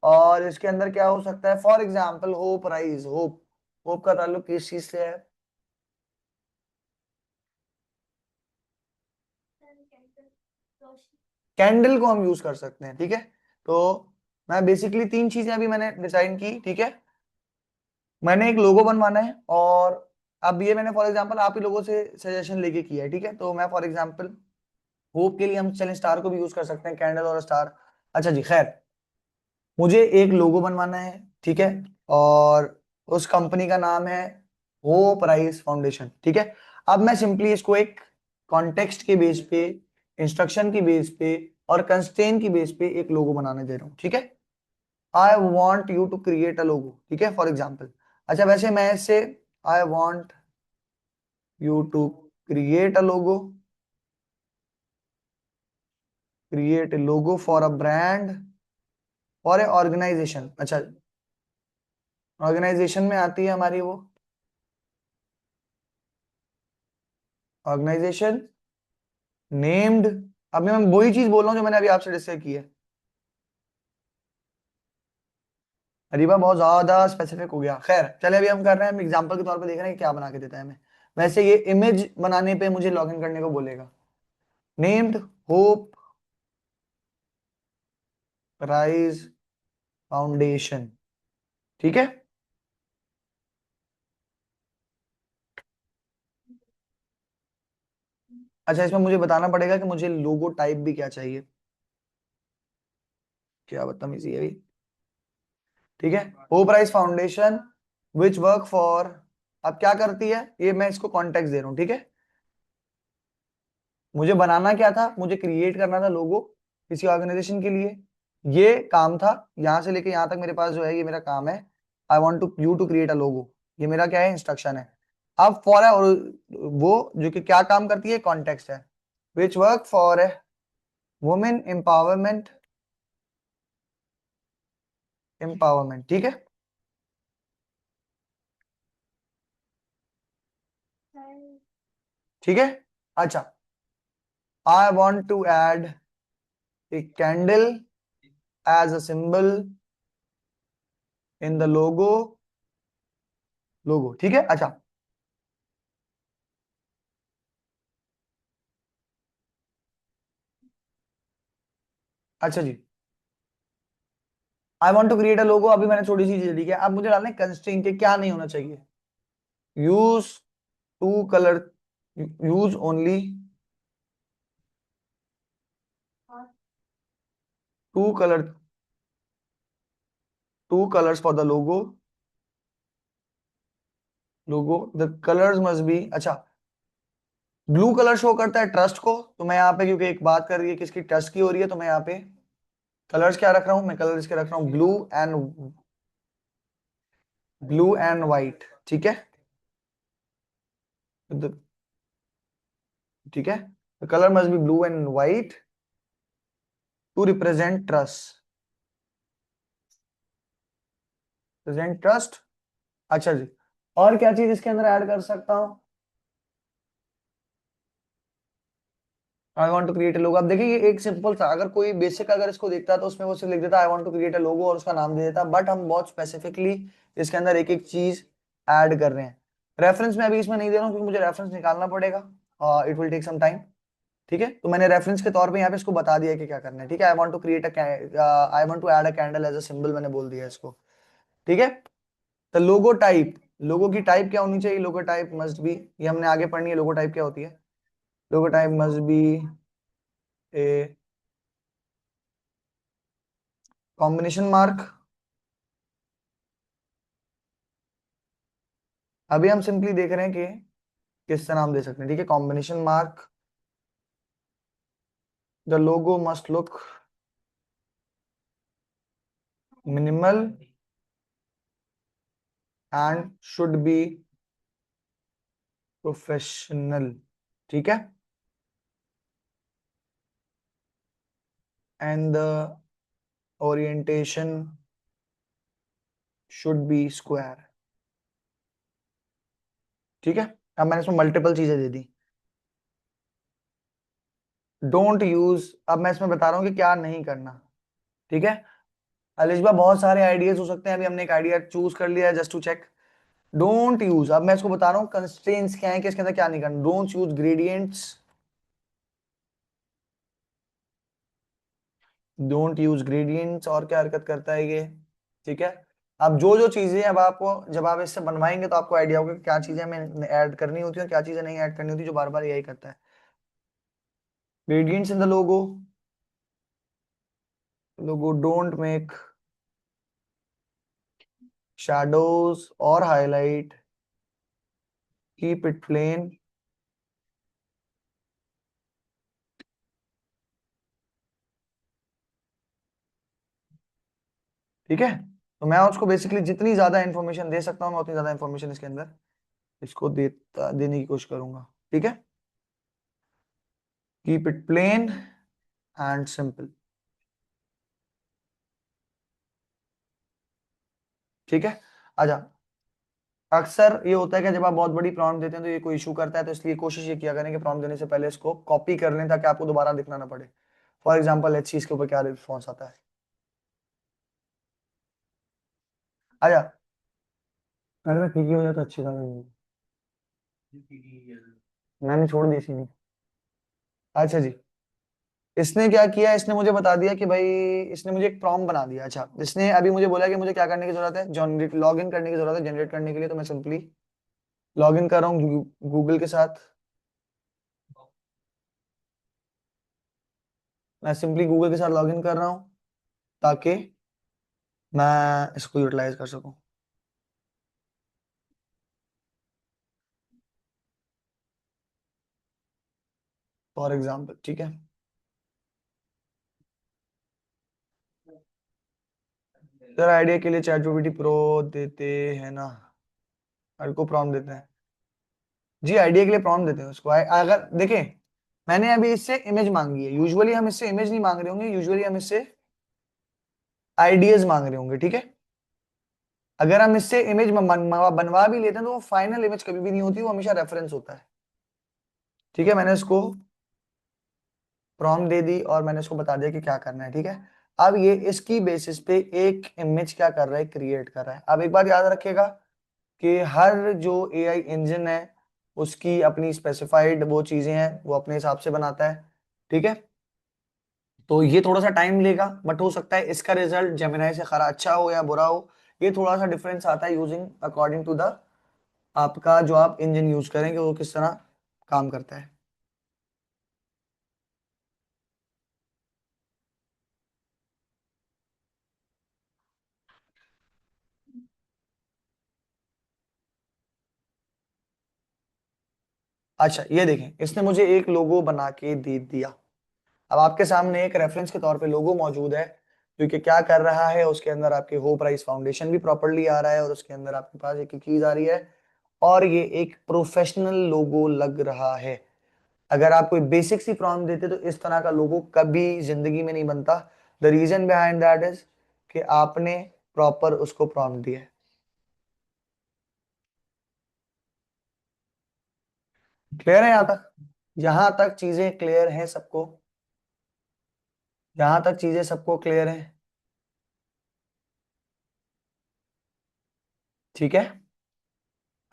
और इसके अंदर क्या हो सकता है, for example hope rise, hope, hope का ताल्लुक किस चीज से है। कैंडल को हम यूज कर सकते हैं। ठीक है। तो मैं बेसिकली तीन चीजें अभी मैंने डिसाइड की। ठीक है। मैंने एक लोगो बनवाना है, और अब ये मैंने फॉर एग्जांपल आप ही लोगों से सजेशन लेके किया है। ठीक है। तो मैं फॉर एग्जांपल होप के लिए हम चलें स्टार को भी यूज कर सकते हैं, कैंडल और स्टार। अच्छा जी खैर, मुझे एक लोगो बनवाना है। ठीक है। और उस कंपनी का नाम है होप राइज फाउंडेशन। ठीक है। अब मैं सिंपली इसको एक कॉन्टेक्स्ट के बेस पे, इंस्ट्रक्शन की बेस पे और कंस्ट्रेन की बेस पे एक लोगो बनाने दे रहा हूँ। ठीक है। I want you to create a logo. ठीक है फॉर एग्जाम्पल। अच्छा वैसे मैं इससे, I want you to create a logo, create a logo for a brand, for a organisation. अच्छा, ऑर्गेनाइजेशन में आती है हमारी वो ऑर्गेनाइजेशन नेम्ड। अभी मैं वही चीज बोल रहा हूँ जो मैंने अभी आपसे डिस्कस की है। अरीबा बहुत ज्यादा स्पेसिफिक हो गया। खैर चले, अभी हम कर रहे हैं, हम एग्जांपल के तौर पे देख रहे हैं कि क्या बना के देता है हमें। वैसे ये इमेज बनाने पे मुझे लॉगिन करने को बोलेगा। Named hope rise foundation. ठीक है। अच्छा इसमें मुझे बताना पड़ेगा कि मुझे लोगो टाइप भी क्या चाहिए। क्या बदतमीजी है ये। ठीक है। Hope rise foundation which work for, अब क्या करती है ये, मैं इसको कॉन्टेक्स्ट दे रहा हूँ। ठीक है। मुझे बनाना क्या था, मुझे क्रिएट करना था लोगो किसी ऑर्गेनाइजेशन के लिए। ये काम था, यहां से लेके यहां तक मेरे पास जो है ये मेरा काम है। I want to you to create a logo, ये मेरा क्या है, इंस्ट्रक्शन है। अब फॉर है, और वो जो कि क्या काम करती है, कॉन्टेक्स्ट है। विच वर्क फॉर है वुमेन एम्पावरमेंट, एम्पावरमेंट। ठीक है। ठीक है। अच्छा, I want to add a candle as a symbol in the logo, logo. ठीक है। अच्छा अच्छा जी, I want to create a logo, अभी मैंने थोड़ी सी चीज लिखी है, अब मुझे डालना है कंस्ट्रेंट के क्या नहीं होना चाहिए। Use two colour, use only two colour, two colours for the logo, logo the colours must be, अच्छा ब्लू कलर शो करता है ट्रस्ट को, तो मैं यहाँ पे क्योंकि एक बात कर रही है किसकी, ट्रस्ट की हो रही है, तो मैं यहाँ पे कलर्स क्या रख रहा हूँ, मैं कलर इसके रख रहा हूँ ब्लू एंड व्हाइट, ठीक है। ठीक है, the colour must be blue and white to represent trust, represent trust. अच्छा जी, और क्या चीज इसके अंदर ऐड कर सकता हूँ, I want to create a logo. अब देखिए ये एक सिंपल था, अगर कोई बेसिक अगर इसको देखता तो उसमें वो सिर्फ लिख देता I want to create a logo और उसका नाम दे देता, बट हम बहुत स्पेसिफिकली इसके अंदर एक एक चीज ऐड कर रहे हैं। रेफरेंस में अभी इसमें नहीं दे रहा हूँ क्योंकि मुझे रेफरेंस निकालना पड़ेगा, it will take some time. ठीक है, तो मैंने रेफरेंस के तौर पे यहाँ पे इसको बता दिया कि क्या करना है। ठीक है, I want to create a, I want to add a candle as a symbol, मैंने बोल दिया इसको। ठीक है, तो लोगो टाइप, लोगो की टाइप क्या होनी चाहिए, लोगो टाइप मस्ट बी, ये हमने आगे पढ़नी है, लोगो टाइप क्या होती है, logo type must be a combination mark. अभी हम सिंपली देख रहे हैं कि किस तरह हम दे सकते हैं। ठीक है, combination mark, the logo must look minimal and should be professional. ठीक है, and the orientation should be square. ठीक है, अब मैंने इसमें मल्टीपल चीजें दे दी। डोंट यूज, अब मैं इसमें बता रहा हूँ कि क्या नहीं करना। ठीक है, अलिशबा बहुत सारे आइडियाज हो सकते हैं, अभी हमने एक आइडिया चूज कर लिया है just to check. Don't use, अब मैं इसको बता रहा हूँ कंस्ट्रेंट्स क्या है कि इसके अंदर क्या नहीं करना। Don't use gradients, don't use gradients, और क्या हरकत करता है ये। ठीक है, अब जो जो चीजें अब आपको जब आप इससे बनवाएंगे तो आपको आइडिया होगा कि क्या चीजें हमें ऐड करनी होती है और क्या चीजें नहीं ऐड करनी होती, जो बार बार यही करता है। Gradients in the logo, logo don't make shadows और हाईलाइट, कीप इट प्लेन, ठीक है। तो मैं उसको बेसिकली जितनी ज्यादा इंफॉर्मेशन दे सकता हूँ मैं उतनी ज्यादा इंफॉर्मेशन इसके अंदर इसको देने की कोशिश करूंगा। ठीक है, keep it plain and simple. ठीक है, आजा। अक्सर ये होता है कि जब आप बहुत बड़ी प्रॉम्प्ट देते हैं तो ये कोई इशू करता है, तो इसलिए कोशिश ये किया करें कि प्रॉम्प्ट देने से पहले इसको कॉपी कर लें ताकि आपको दोबारा दिखना ना पड़े। फॉर एग्जाम्पल लेट्स सी इसके ऊपर क्या रिस्पॉन्स आता है। आजा, अरे मैं ठीक ही हो जाता अच्छी था, मैंने छोड़ दी इसीलिए। अच्छा जी, इसने क्या किया, इसने मुझे बता दिया कि भाई, इसने मुझे एक प्रॉम्प्ट बना दिया। अच्छा, इसने अभी मुझे बोला कि मुझे क्या करने की जरूरत है, जनरेट लॉग इन करने की जरूरत है जनरेट करने के लिए, तो मैं सिंपली लॉग इन कर रहा हूँ गूगल के साथ। मैं सिंपली गूगल के साथ लॉग इन कर रहा हूँ ताकि मैं इसको यूटिलाइज कर सकूँ। फॉर एग्जाम्पल, ठीक है, सर आइडिया के लिए चैट जीपीटी प्रो देते हैं ना, हर को प्रॉम्प्ट देते हैं जी, आइडिया के लिए प्रॉम्प्ट देते हैं उसको। अगर देखें, मैंने अभी इससे इमेज मांगी है, यूजुअली हम इससे इमेज नहीं मांग रहे होंगे, यूजुअली हम इससे आइडियाज मांग रहे होंगे। ठीक है, अगर हम इससे इमेज बनवा भी लेते हैं तो वो फाइनल इमेज कभी भी नहीं होती, वो हमेशा रेफरेंस होता है। ठीक है, मैंने इसको प्रॉम्प्ट दे दी और मैंने इसको बता दिया कि क्या करना है। ठीक है, अब ये इसकी बेसिस पे एक इमेज क्या कर रहा है, क्रिएट कर रहा है। अब एक बात याद रखिएगा कि हर जो एआई इंजन है उसकी अपनी स्पेसिफाइड वो चीजें हैं, वो अपने हिसाब से बनाता है। ठीक है, तो ये थोड़ा सा टाइम लेगा, बट हो सकता है इसका रिजल्ट जेमिनाई से खरा अच्छा हो या बुरा हो। ये थोड़ा सा डिफरेंस आता है यूजिंग अकॉर्डिंग टू द आपका जो आप इंजन यूज करेंगे वो किस तरह काम करता है। अच्छा ये देखें, इसने मुझे एक लोगो बना के दे दिया। अब आपके सामने एक रेफरेंस के तौर पे लोगो मौजूद है, जो कि क्या कर रहा है, उसके अंदर आपके हो प्राइस फाउंडेशन भी प्रॉपरली आ रहा है और उसके अंदर आपके पास एक कीज आ रही है, और ये एक प्रोफेशनल लोगो लग रहा है। अगर आप कोई बेसिक सी प्रॉम्प्ट देते तो इस तरह का लोगो कभी जिंदगी में नहीं बनता। The reason behind that is कि आपने प्रॉपर उसको प्रॉम्प्ट दिया है। क्लियर है यहाँ तक? यहाँ तक चीजें क्लियर हैं सबको? यहाँ तक चीजें सबको क्लियर हैं? ठीक है।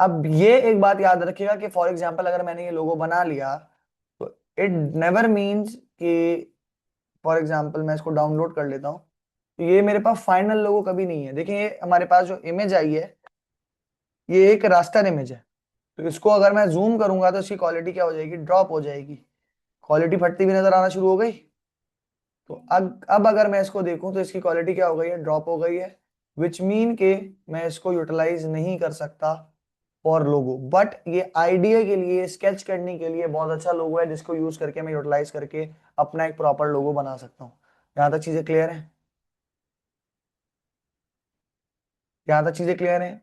अब ये एक बात याद रखिएगा कि फॉर एग्जाम्पल अगर मैंने ये लोगो बना लिया, तो इट नेवर मीन्स कि, फॉर एग्जाम्पल मैं इसको डाउनलोड कर लेता हूँ, तो ये मेरे पास फाइनल लोगो कभी नहीं है। देखिए ये हमारे पास जो इमेज आई है, ये एक रास्टर इमेज है। तो इसको अगर मैं जूम करूंगा तो इसकी क्वालिटी क्या हो जाएगी, ड्रॉप हो जाएगी। क्वालिटी फटती हुई नजर आना शुरू हो गई। तो अब अगर मैं इसको देखूं तो इसकी क्वालिटी क्या हो गई है, ड्रॉप हो गई है। विच मीन के मैं इसको यूटिलाइज नहीं कर सकता फॉर लोगो। बट ये आइडिया के लिए, स्केच करने के लिए बहुत अच्छा लोगो है, जिसको यूज करके मैं यूटिलाइज करके अपना एक प्रॉपर लोगो बना सकता हूँ। यहाँ तक चीजें क्लियर है? यहाँ तक चीजें क्लियर है?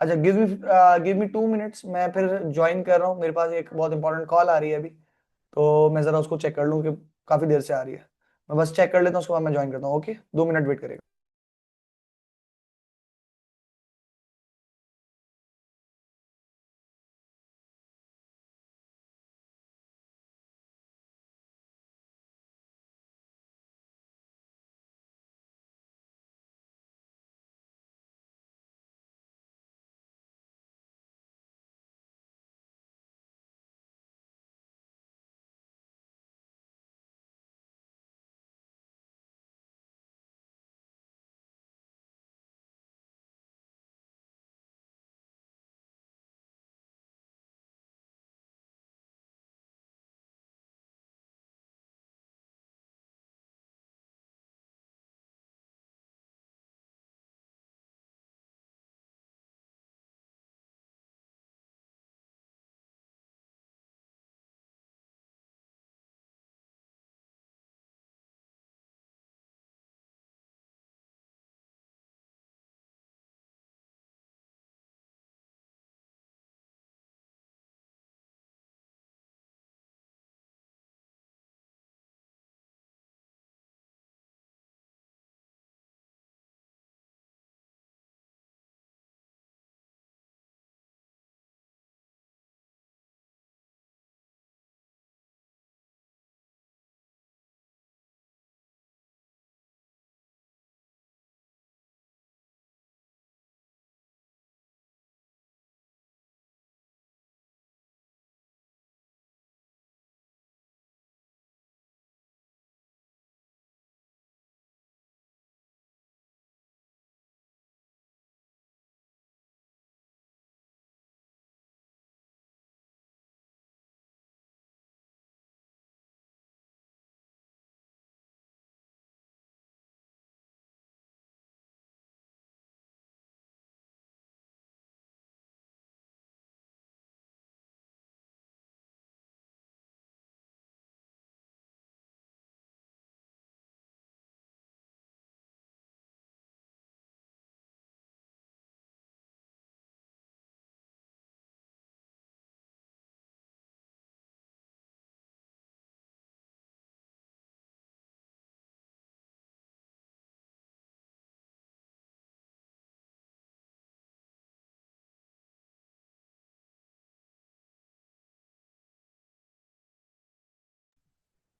अच्छा, गिव मी 2 मिनट्स, मैं फिर ज्वाइन कर रहा हूँ। मेरे पास एक बहुत इंपॉर्टेंट कॉल आ रही है अभी, तो मैं जरा उसको चेक कर लूँ कि काफी देर से आ रही है। मैं बस चेक कर लेता हूँ, उसके बाद मैं ज्वाइन करता हूँ। ओके, 2 मिनट वेट करेगा।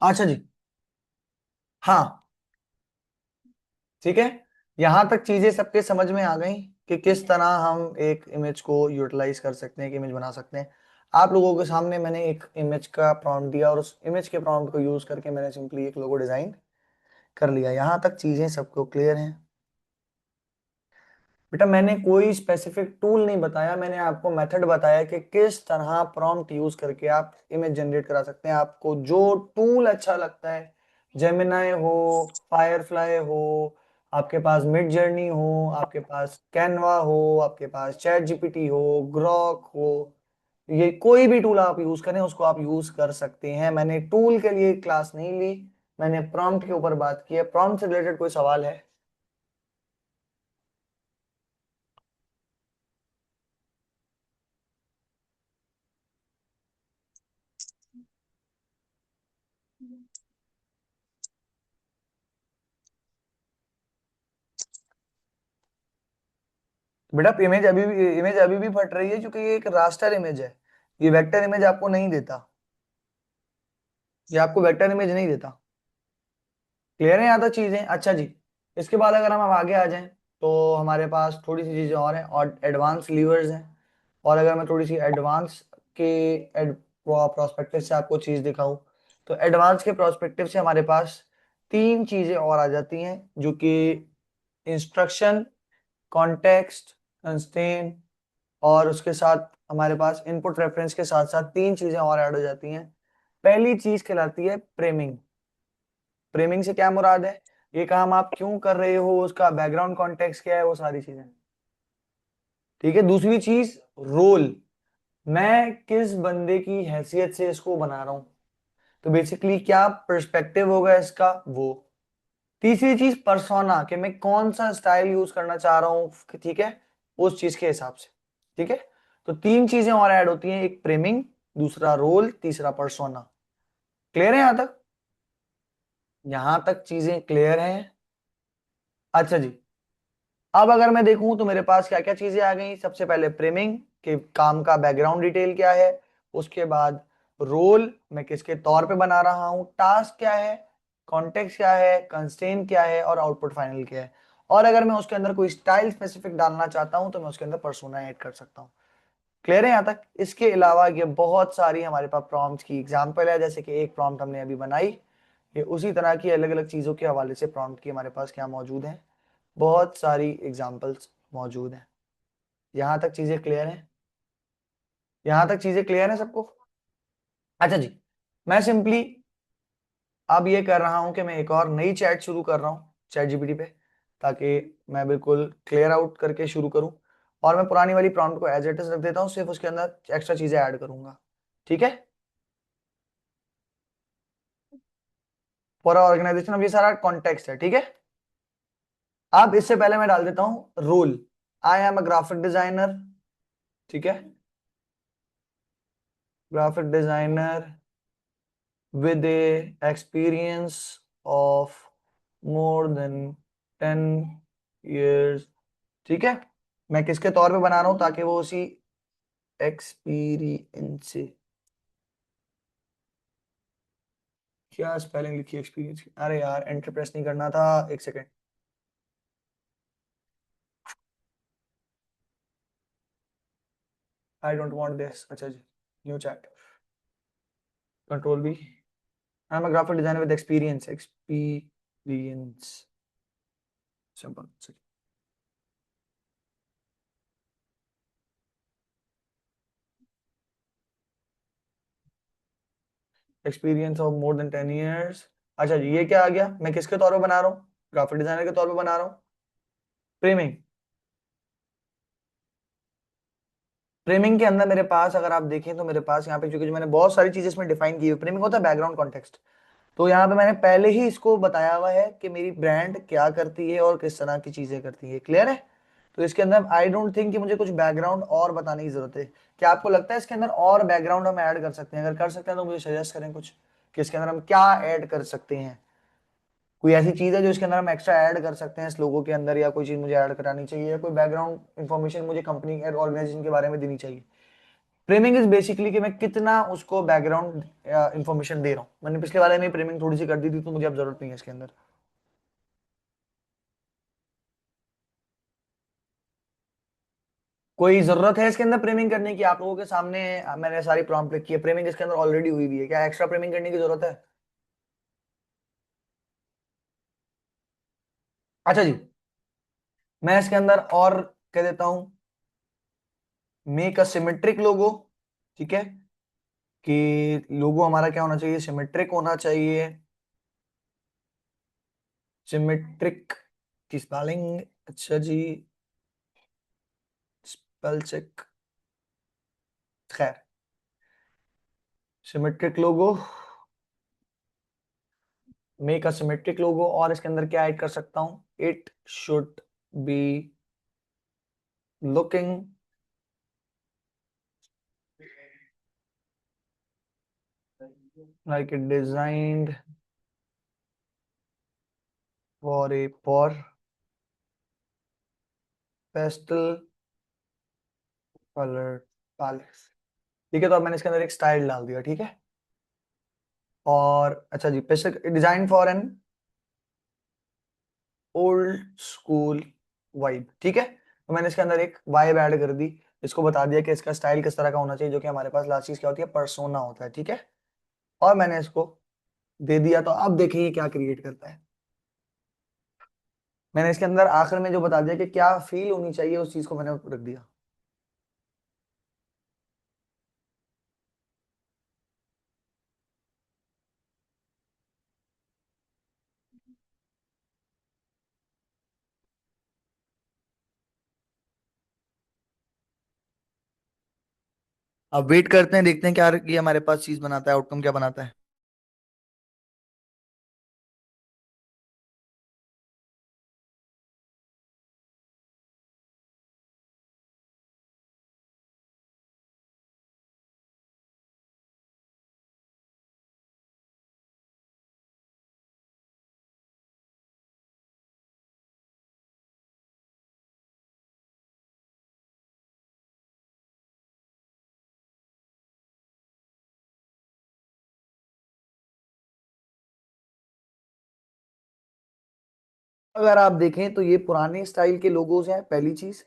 अच्छा जी। हाँ, ठीक है। यहां तक चीजें सबके समझ में आ गई कि किस तरह हम एक इमेज को यूटिलाइज कर सकते हैं, एक इमेज बना सकते हैं। आप लोगों के सामने मैंने एक इमेज का प्रॉम्प्ट दिया और उस इमेज के प्रॉम्प्ट को यूज करके मैंने सिंपली एक लोगो डिजाइन कर लिया। यहाँ तक चीजें सबको क्लियर हैं? बेटा मैंने कोई स्पेसिफिक टूल नहीं बताया, मैंने आपको मेथड बताया कि किस तरह प्रॉम्प्ट यूज करके आप इमेज जनरेट करा सकते हैं। आपको जो टूल अच्छा लगता है, जेमिनाई हो, फायरफ्लाई हो, आपके पास मिड जर्नी हो, आपके पास कैनवा हो, आपके पास चैट जीपीटी हो, ग्रॉक हो, ये कोई भी टूल आप यूज करें उसको आप यूज कर सकते हैं। मैंने टूल के लिए क्लास नहीं ली, मैंने प्रॉम्प्ट के ऊपर बात की है। प्रॉम्प्ट से रिलेटेड कोई सवाल है? बेटा इमेज अभी भी फट रही है क्योंकि ये एक रास्टर इमेज है, ये वेक्टर इमेज आपको नहीं देता, ये आपको वेक्टर इमेज नहीं देता। क्लियर है यहाँ तक चीजें? अच्छा जी, इसके बाद अगर हम अब आगे आ जाएं तो हमारे पास थोड़ी सी चीजें और हैं और एडवांस लीवर्स हैं। और अगर मैं थोड़ी सी एडवांस के प्रोस्पेक्टिव से आपको चीज दिखाऊं तो एडवांस के प्रोस्पेक्टिव से हमारे पास तीन चीजें और आ जाती हैं जो कि इंस्ट्रक्शन, कॉन्टेक्स्ट, कंस्ट्रेन, और उसके साथ हमारे पास इनपुट रेफरेंस के साथ साथ तीन चीजें और ऐड हो जाती हैं। पहली चीज कहलाती है प्रेमिंग। प्रेमिंग से क्या मुराद है? ये काम आप क्यों कर रहे हो, उसका बैकग्राउंड कॉन्टेक्स्ट क्या है, वो सारी चीजें। ठीक है। दूसरी चीज रोल, मैं किस बंदे की हैसियत से इसको बना रहा हूं, तो बेसिकली क्या पर्सपेक्टिव होगा इसका, वो। तीसरी चीज पर्सोना, कि मैं कौन सा स्टाइल यूज करना चाह रहा हूं, ठीक है, उस चीज के हिसाब से। ठीक है। तो तीन चीजें और ऐड होती हैं, एक प्रेमिंग, दूसरा रोल, तीसरा पर्सोना। क्लियर है यहां तक? यहां तक चीजें क्लियर हैं? अच्छा जी, अब अगर मैं देखूं तो मेरे पास क्या क्या चीजें आ गई। सबसे पहले प्रेमिंग के काम का बैकग्राउंड डिटेल क्या है, उसके बाद रोल मैं किसके तौर पे बना रहा हूं, टास्क क्या है, कॉन्टेक्स्ट क्या है, कंस्ट्रेंट क्या है, और आउटपुट फाइनल क्या है। और अगर मैं उसके अंदर कोई स्टाइल स्पेसिफिक डालना चाहता हूं तो मैं उसके अंदर पर्सोना ऐड कर सकता हूं। क्लियर है यहाँ तक? इसके अलावा ये बहुत सारी हमारे पास प्रॉम्प्ट की एग्जांपल है, जैसे कि एक प्रॉम्प्ट हमने अभी बनाई, ये उसी तरह की अलग अलग चीजों के हवाले से प्रॉम्प्ट की हमारे पास क्या मौजूद है, बहुत सारी एग्जांपल्स मौजूद हैं। यहां तक चीजें क्लियर हैं? यहां तक चीजें क्लियर हैं सबको? अच्छा जी, मैं सिंपली अब ये कर रहा हूं कि मैं एक और नई चैट शुरू कर रहा हूं चैट जीपीटी पे, ताकि मैं बिल्कुल क्लियर आउट करके शुरू करूं। और मैं पुरानी वाली प्रॉम्प्ट को एज इट इज रख देता हूं, सिर्फ उसके अंदर एक्स्ट्रा चीजें ऐड करूंगा। ठीक है। पूरा ऑर्गेनाइजेशन, अब ये सारा कॉन्टेक्स्ट है। ठीक है। अब इससे पहले मैं डाल देता हूं role, I am a graphic designer. ठीक है, graphic designer with a experience of more than 10 years। ठीक है। मैं किसके तौर पे बना रहा हूं ताकि वो उसी एक्सपीरियंस से, क्या स्पेलिंग लिखी एक्सपीरियंस की, अरे यार एंटर प्रेस नहीं करना था, एक second. I don't want this. अच्छा जी, new chat, control B, I am a graphic designer with experience, experience, simple. Experience of more than 10 years। अच्छा जी, ये क्या आ गया, मैं किसके तौर पे बना रहा हूँ, ग्राफिक डिजाइनर के तौर पे बना रहा हूँ। प्रेमिंग, प्रेमिंग के अंदर मेरे पास अगर आप देखें तो मेरे पास यहाँ पे क्योंकि जो मैंने बहुत सारी चीजें इसमें डिफाइन की हुई, प्रेमिंग होता है बैकग्राउंड कॉन्टेक्स्ट। तो यहाँ पे मैंने पहले ही इसको बताया हुआ है कि मेरी ब्रांड क्या करती है और किस तरह की चीजें करती है। क्लियर है? तो इसके अंदर आई डोंट थिंक कि मुझे कुछ बैकग्राउंड और बताने की जरूरत है। क्या आपको लगता है इसके अंदर और बैकग्राउंड हम ऐड कर सकते हैं? अगर कर सकते हैं तो मुझे सजेस्ट करें कुछ कि इसके अंदर हम क्या ऐड कर सकते हैं। कोई ऐसी चीज है जो इसके अंदर हम एक्स्ट्रा ऐड कर सकते हैं इस लोगो के अंदर, या कोई चीज मुझे ऐड करानी चाहिए, या कोई बैकग्राउंड इन्फॉर्मेशन मुझे कंपनी और ऑर्गेनाइजेशन के बारे में देनी चाहिए। प्रेमिंग इज बेसिकली कि मैं कितना उसको बैकग्राउंड इंफॉर्मेशन दे रहा हूँ। मैंने पिछले वाले में प्रेमिंग थोड़ी सी कर दी थी तो मुझे अब जरूरत नहीं है इसके अंदर। कोई जरूरत है इसके अंदर प्रेमिंग करने की? आप लोगों के सामने मैंने सारी प्रॉम्प्ट लिखी है, प्रेमिंग इसके अंदर ऑलरेडी हुई हुई है, क्या एक्स्ट्रा प्रेमिंग करने की जरूरत है? अच्छा जी, मैं इसके अंदर और कह देता हूं, मेक अ सिमेट्रिक लोगो। ठीक है, कि लोगो हमारा क्या होना चाहिए, सिमेट्रिक होना चाहिए। सिमेट्रिक की स्पेलिंग, अच्छा जी, स्पेल चेक, खैर, symmetric logo, make a symmetric logo. और इसके अंदर क्या ऐड कर सकता हूं, it should be looking like it designed for a for pastel colored palette। ठीक है, तो अब मैंने इसके अंदर एक स्टाइल डाल दिया, ठीक है। और अच्छा जी, pastel design for an old school vibe, ठीक है। तो मैंने इसके अंदर एक वाइब ऐड कर दी, इसको बता दिया कि इसका स्टाइल किस तरह का होना चाहिए, जो कि हमारे पास लास्ट चीज क्या होती है, पर्सोना होता है, ठीक है। और मैंने इसको दे दिया, तो अब देखिए ये क्या क्रिएट करता है। मैंने इसके अंदर आखिर में जो बता दिया कि क्या फील होनी चाहिए, उस चीज को मैंने रख दिया। अब वेट करते हैं, देखते हैं क्या ये हमारे पास चीज बनाता है, आउटकम क्या बनाता है। अगर आप देखें तो ये पुराने स्टाइल के लोगोज हैं, पहली चीज।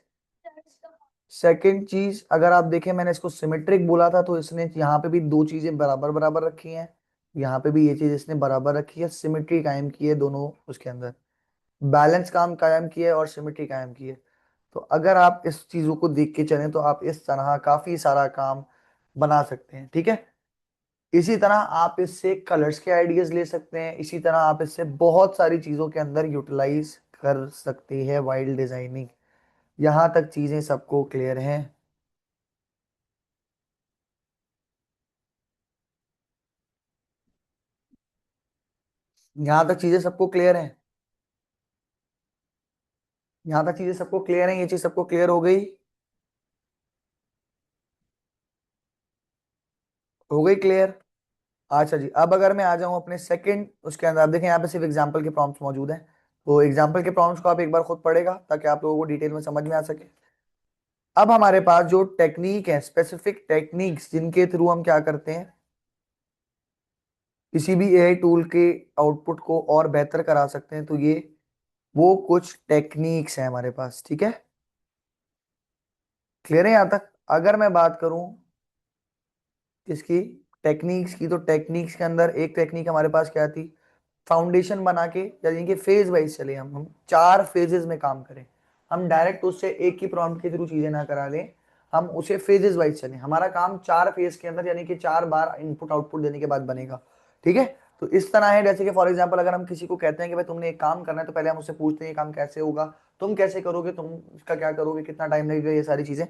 सेकंड चीज, अगर आप देखें, मैंने इसको सिमेट्रिक बोला था, तो इसने यहाँ पे भी दो चीजें बराबर बराबर रखी हैं, यहाँ पे भी ये चीज इसने बराबर रखी है, सिमेट्री कायम की है दोनों उसके अंदर, बैलेंस काम कायम किया है और सिमेट्री कायम की है। तो अगर आप इस चीजों को देख के चलें तो आप इस तरह काफी सारा काम बना सकते हैं, ठीक है। इसी तरह आप इससे कलर्स के आइडियाज ले सकते हैं, इसी तरह आप इससे बहुत सारी चीजों के अंदर यूटिलाइज कर सकते हैं वाइल्ड डिजाइनिंग। यहाँ तक चीजें सबको क्लियर हैं? यहाँ तक चीजें सबको क्लियर हैं? यहाँ तक चीजें सबको क्लियर हैं, ये चीज सबको क्लियर हो गई? हो गई क्लियर? अच्छा जी, अब अगर मैं आ जाऊं अपने सेकंड उसके अंदर, आप देखें यहाँ पे सिर्फ एग्जांपल के प्रॉम्प्ट्स मौजूद हैं, तो एग्जांपल के प्रॉम्प्ट्स को आप एक बार खुद पढ़ेगा ताकि आप लोगों को डिटेल में समझ में आ सके। अब हमारे पास जो टेक्निक है, स्पेसिफिक टेक्निक्स जिनके थ्रू हम क्या करते हैं, किसी भी एआई टूल के आउटपुट को और बेहतर करा सकते हैं, तो ये वो कुछ टेक्निक्स हैं हमारे पास, ठीक है। क्लियर है यहाँ तक? अगर मैं बात करूं इसकी टेक्निक्स की, तो टेक्निक्स के अंदर एक टेक्निक हमारे पास क्या थी, फाउंडेशन बना के, यानी कि फेज वाइज चले, हम चार फेजेस में काम करें। हम डायरेक्ट उससे एक ही प्रॉम्प्ट के थ्रू चीजें ना करा लें, हम उसे फेजेस वाइज चलें, हमारा काम चार फेज के अंदर, यानी कि चार बार इनपुट आउटपुट देने के बाद बनेगा, ठीक है। तो इस तरह है, जैसे कि फॉर एग्जांपल अगर हम किसी को कहते हैं कि भाई तुमने एक काम करना है, तो पहले हम उससे पूछते हैं ये काम कैसे होगा, तुम कैसे करोगे, तुम इसका क्या करोगे, कितना टाइम लगेगा, ये सारी चीजें।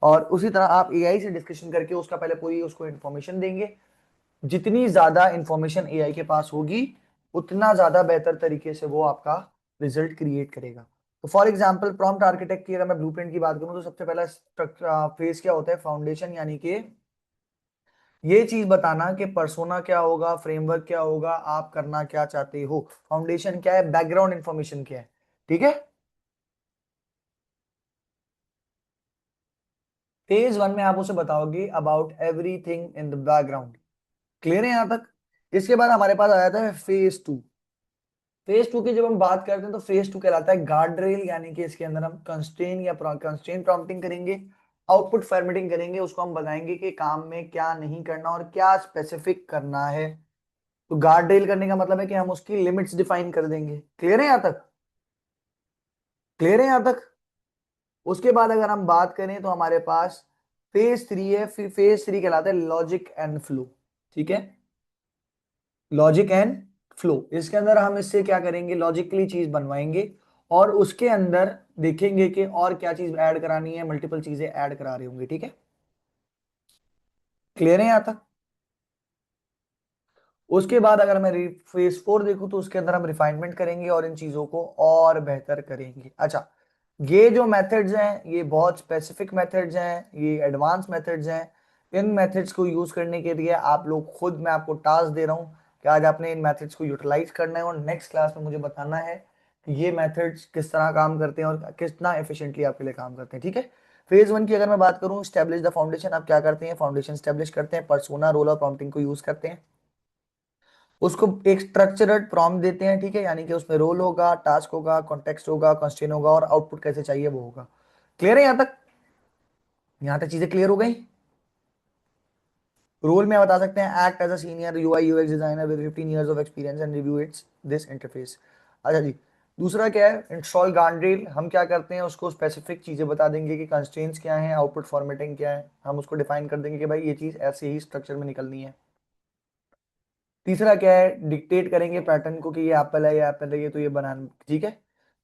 और उसी तरह आप एआई से डिस्कशन करके उसका पहले पूरी उसको इन्फॉर्मेशन देंगे। जितनी ज्यादा इंफॉर्मेशन एआई के पास होगी, उतना ज्यादा बेहतर तरीके से वो आपका रिजल्ट क्रिएट करेगा। तो फॉर एग्जांपल प्रॉम्प्ट आर्किटेक्ट की अगर मैं ब्लूप्रिंट की बात करूं, तो सबसे पहला फेज क्या होता है, फाउंडेशन, यानी कि ये चीज बताना कि पर्सोना क्या होगा, फ्रेमवर्क क्या होगा, आप करना क्या चाहते हो। फाउंडेशन क्या है, बैकग्राउंड इंफॉर्मेशन क्या है, ठीक है। फेज वन में आप उसे बताओगे about everything in the background. Clear है यहां तक? इसके बाद हमारे पास आ जाता है फेज टू। फेज टू की जब हम बात करते हैं तो फेज टू कहलाता है गार्ड रेल, यानी कि इसके अंदर हम कंस्ट्रेन या कंस्ट्रेन प्रॉम्प्टिंग करेंगे, आउटपुट फॉर्मेटिंग करेंगे, उसको हम बताएंगे कि काम में क्या नहीं करना और क्या स्पेसिफिक करना है। तो गार्ड रेल करने का मतलब है कि हम उसकी लिमिट्स डिफाइन कर देंगे। क्लियर है यहां तक? क्लियर है यहां तक? उसके बाद अगर हम बात करें तो हमारे पास फेज थ्री है। फिर फेज थ्री कहलाता है लॉजिक एंड फ्लो। ठीक है, लॉजिक एंड फ्लो, इसके अंदर हम इससे क्या करेंगे, लॉजिकली चीज बनवाएंगे और उसके अंदर देखेंगे कि और क्या चीज ऐड करानी है, मल्टीपल चीजें ऐड करा रहे होंगे। ठीक है, क्लियर है यहां तक? उसके बाद अगर मैं फेज फोर देखूं तो उसके अंदर हम रिफाइनमेंट करेंगे और इन चीजों को और बेहतर करेंगे। अच्छा, ये जो मेथड्स हैं ये बहुत स्पेसिफिक मेथड्स हैं, ये एडवांस मेथड्स हैं। इन मेथड्स को यूज करने के लिए आप लोग खुद, मैं आपको टास्क दे रहा हूँ कि आज आपने इन मेथड्स को यूटिलाइज करना है और नेक्स्ट क्लास में मुझे बताना है कि ये मेथड्स किस तरह काम करते हैं और कितना एफिशिएंटली आपके लिए काम करते हैं। ठीक है, फेज वन की अगर मैं बात करूँ, स्टैब्लिश द फाउंडेशन, आप क्या करते हैं, फाउंडेशन स्टैब्लिश करते हैं, पर्सोना, रोल और प्रॉम्प्टिंग को यूज करते हैं, उसको एक स्ट्रक्चर्ड प्रॉम्प्ट देते हैं। ठीक है, यानी कि उसमें रोल होगा, टास्क होगा, कॉन्टेक्स्ट होगा, कंस्ट्रेन होगा और आउटपुट कैसे चाहिए वो होगा। क्लियर है यहां तक? यहां तक चीजें क्लियर हो गई? रोल में बता सकते हैं act as a senior UI UX designer with 15 years of experience and review its this interface. अच्छा जी, दूसरा क्या है, इंस्टॉल गार्डरेल। हम क्या करते हैं, उसको स्पेसिफिक चीजें बता देंगे कि कंस्ट्रेंट्स क्या है, आउटपुट फॉर्मेटिंग क्या है, हम उसको डिफाइन कर देंगे कि भाई ये चीज ऐसे ही स्ट्रक्चर में निकलनी है। तीसरा क्या है, डिक्टेट करेंगे पैटर्न को कि ये एप्पल है, ये एप्पल है, ये तो ये बनाना। ठीक है,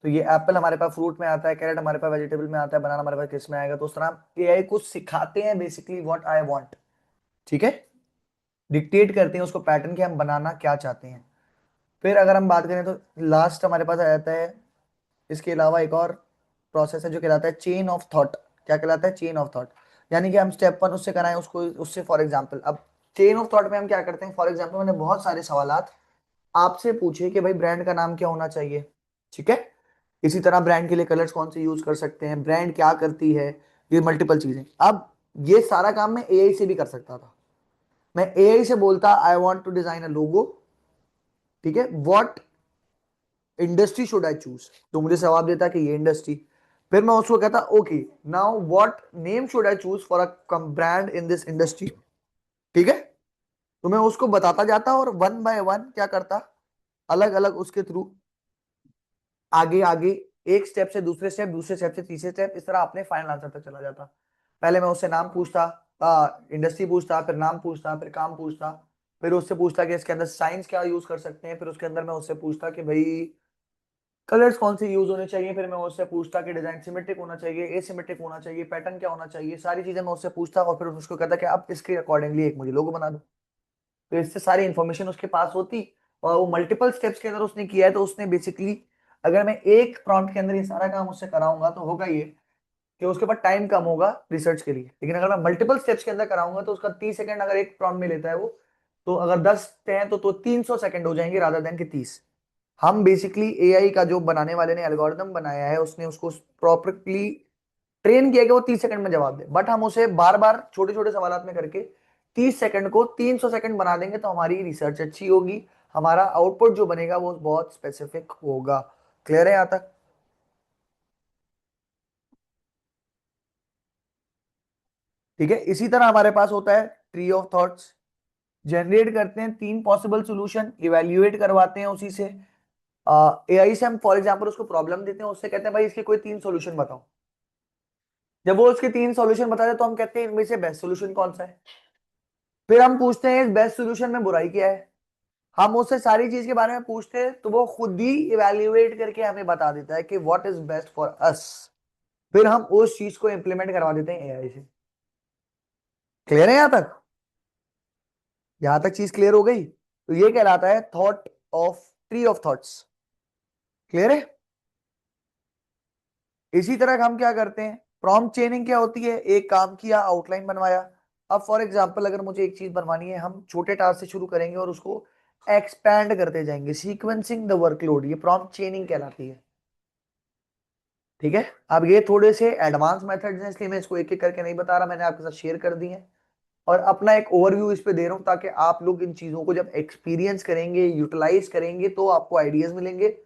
तो ये एप्पल हमारे पास फ्रूट में आता है, कैरेट हमारे पास वेजिटेबल में आता है, बनाना हमारे पास किस में आएगा। तो उस तरह एआई को सिखाते हैं बेसिकली व्हाट आई वांट। ठीक है, डिक्टेट करते हैं उसको पैटर्न के हम बनाना क्या चाहते हैं। फिर अगर हम बात करें तो लास्ट हमारे पास आ जाता है, इसके अलावा एक और प्रोसेस है जो कहलाता है चेन ऑफ थॉट। क्या कहलाता है? चेन ऑफ थॉट, यानी कि हम स्टेप वन उससे कराएं उसको उससे। फॉर एग्जांपल, अब चेन ऑफ थॉट में हम क्या करते हैं, फॉर एग्जांपल मैंने बहुत सारे सवालात आपसे पूछे कि भाई ब्रांड का नाम क्या होना चाहिए। ठीक है, इसी तरह ब्रांड के लिए कलर्स कौन से यूज कर सकते हैं, ब्रांड क्या करती है, ये मल्टीपल चीजें। अब ये सारा काम मैं एआई से भी कर सकता था। मैं एआई से बोलता I want to design a logo, ठीक है, what industry should I choose, तो मुझे जवाब देता कि ये इंडस्ट्री। फिर मैं उसको कहता okay, now what name should I choose for a brand in this industry. ठीक है, तो मैं उसको बताता जाता और वन बाय वन क्या करता, अलग अलग उसके थ्रू आगे आगे, एक स्टेप से दूसरे स्टेप, दूसरे स्टेप से तीसरे स्टेप, इस तरह अपने फाइनल आंसर तक चला जाता। पहले मैं उससे नाम पूछता, इंडस्ट्री पूछता, फिर नाम पूछता, फिर काम पूछता, फिर उससे पूछता कि इसके अंदर साइंस क्या यूज कर सकते हैं, फिर उसके अंदर मैं उससे पूछता कि भाई कलर्स कौन से यूज होने चाहिए, फिर मैं उससे पूछता कि डिजाइन सिमेट्रिक होना चाहिए, एसिमेट्रिक होना चाहिए, पैटर्न क्या होना चाहिए, सारी चीजें मैं उससे पूछता और फिर उसको कहता कि अब इसके अकॉर्डिंगली एक मुझे लोगो बना दो। तो इससे सारी इंफॉर्मेशन उसके पास होती और वो मल्टीपल स्टेप्स के अंदर उसने किया है, तो उसने बेसिकली, अगर मैं एक प्रॉम्प्ट के अंदर ये सारा काम उससे कराऊंगा तो होगा ये कि उसके पास टाइम कम होगा रिसर्च के लिए। लेकिन अगर मैं मल्टीपल स्टेप्स के अंदर कराऊंगा तो उसका 30 सेकंड अगर एक प्रॉम्प्ट में लेता है वो, तो अगर 10 हैं तो 300 सेकंड हो जाएंगे रादर देन के 30। हम बेसिकली एआई का जो बनाने वाले ने एल्गोरिदम बनाया है उसने उसको प्रॉपरली ट्रेन किया कि वो 30 सेकंड में जवाब दे, बट हम उसे बार बार छोटे छोटे सवाल में करके 30 सेकंड को 300 सेकंड बना देंगे, तो हमारी रिसर्च अच्छी होगी, हमारा आउटपुट जो बनेगा वो बहुत स्पेसिफिक होगा। क्लियर है यहां तक? ठीक है, इसी तरह हमारे पास होता है ट्री ऑफ थॉट्स। जनरेट करते हैं तीन पॉसिबल सॉल्यूशन, इवेल्युएट करवाते हैं उसी से। एआई से हम फॉर एग्जांपल उसको प्रॉब्लम देते हैं, उससे कहते हैं भाई इसके कोई तीन सॉल्यूशन बताओ। जब वो उसके तीन सॉल्यूशन बता दे तो हम कहते हैं इनमें से बेस्ट सॉल्यूशन कौन सा है। फिर हम पूछते हैं इस बेस्ट सॉल्यूशन में बुराई क्या है। हम उससे सारी चीज के बारे में पूछते हैं तो वो खुद ही इवेल्युएट करके हमें बता देता है कि what is best for us. फिर हम उस चीज को इंप्लीमेंट करवा देते हैं एआई से। क्लियर है यहां तक? यहां तक चीज क्लियर हो गई? तो ये कहलाता है thought of tree of thoughts. Clear है? इसी तरह हम क्या करते हैं, प्रॉम्प्ट चेनिंग क्या होती है, एक काम किया, आउटलाइन बनवाया। अब फॉर एग्जांपल अगर मुझे एक चीज बनवानी है, हम छोटे टास्क से शुरू करेंगे और उसको एक्सपैंड करते जाएंगे, सीक्वेंसिंग द वर्कलोड, ये प्रॉम्प्ट चेनिंग कहलाती है। ठीक है, अब ये थोड़े से एडवांस मेथड्स हैं इसलिए मैं इसको एक एक करके नहीं बता रहा, मैंने आपके साथ शेयर कर दी है। और अपना एक ओवरव्यू इस पे दे रहा हूँ, ताकि आप लोग इन चीजों को जब एक्सपीरियंस करेंगे, यूटिलाइज करेंगे, तो आपको आइडियाज मिलेंगे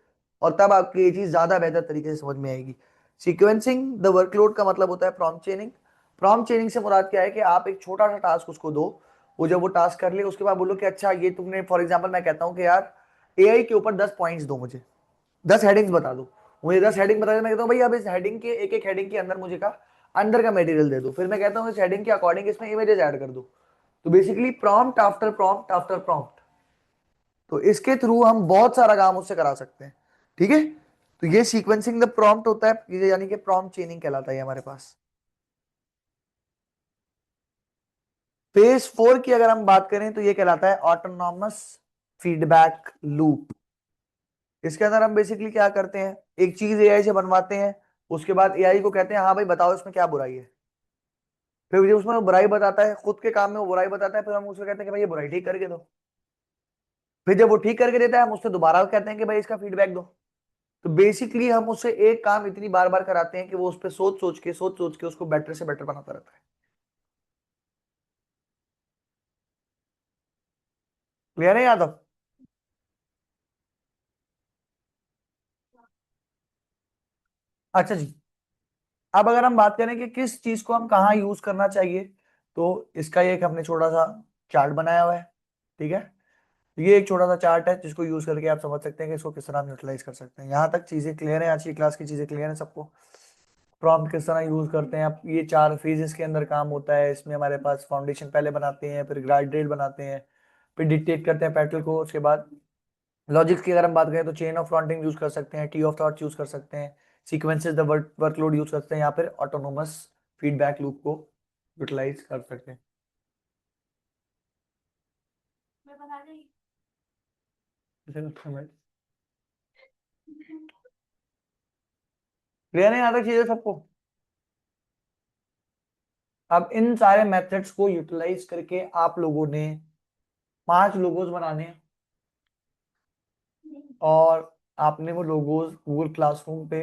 और तब आपको ये चीज ज्यादा बेहतर तरीके से समझ में आएगी। सीक्वेंसिंग द वर्कलोड का मतलब होता है प्रॉम्प्ट चेनिंग। प्रॉम्प्ट चेनिंग से मुराद क्या है कि आप एक छोटा सा टास्क उसको दो, वो जब वो टास्क कर ले उसके बाद बोलो कि अच्छा ये तुमने, फॉर एग्जाम्पल मैं कहता हूँ कि यार एआई के ऊपर 10 पॉइंट्स दो मुझे, 10 हेडिंग्स बता दो। मुझे 10 हेडिंग बता दो, मैं कहता हूँ भाई अब इस हेडिंग के एक एक हेडिंग के अंदर मुझे का अंदर का मटेरियल दे दो, फिर मैं कहता हूँ इस हेडिंग के अकॉर्डिंग इसमें इमेजेस ऐड कर दो। तो basically prompt after prompt after prompt, तो इसके थ्रू हम बहुत सारा काम उससे करा सकते हैं। ठीक है, तो ये सीक्वेंसिंग द प्रॉम्प्ट होता है, ये यानी कि प्रॉम्प्ट चेनिंग कहलाता है हमारे पास। फेज 4 की अगर हम बात करें तो ये कहलाता है ऑटोनॉमस फीडबैक लूप। इसके अंदर हम बेसिकली क्या करते हैं, एक चीज एआई से बनवाते हैं, उसके बाद एआई को कहते हैं हाँ भाई बताओ इसमें क्या बुराई है, फिर जब उसमें वो बुराई बताता है, खुद के काम में वो बुराई बताता है, फिर हम उसको कहते हैं कि भाई ये बुराई ठीक करके दो। फिर जब वो ठीक करके देता है हम उससे दोबारा कहते हैं कि भाई इसका फीडबैक दो। तो बेसिकली हम उससे एक काम इतनी बार बार कराते हैं कि वो उस पर सोच सोच के उसको बेटर से बेटर बनाता रहता है। क्लियर है यादव? अच्छा जी, अब अगर हम बात करें कि किस चीज को हम कहाँ यूज करना चाहिए, तो इसका ये एक हमने छोटा सा चार्ट बनाया हुआ है। ठीक है, तो ये एक छोटा सा चार्ट है जिसको यूज करके आप समझ सकते हैं कि इसको किस तरह हम यूटिलाइज कर सकते हैं। यहाँ तक चीजें क्लियर है? आज की क्लास की चीजें क्लियर है सबको? प्रॉम्प्ट किस तरह यूज करते हैं आप, ये 4 फेजेस के अंदर काम होता है। इसमें हमारे पास फाउंडेशन पहले बनाते हैं, फिर ग्रेजुएट बनाते हैं, फिर डिक्टेट करते हैं पेटल को, उसके बाद लॉजिक्स की अगर हम बात करें तो चेन ऑफ फ्रंटिंग यूज कर सकते हैं, टी ऑफ थॉट यूज कर सकते हैं, सीक्वेंसेस द वर्कलोड यूज कर सकते हैं, या फिर ऑटोनोमस फीडबैक लूप को यूटिलाइज कर सकते हैं। क्लियर है यहाँ तक चीजें सबको? अब इन सारे मेथड्स को यूटिलाइज करके आप लोगों ने 5 लोगोस बनाने हैं, और आपने वो लोगोस गूगल क्लासरूम पे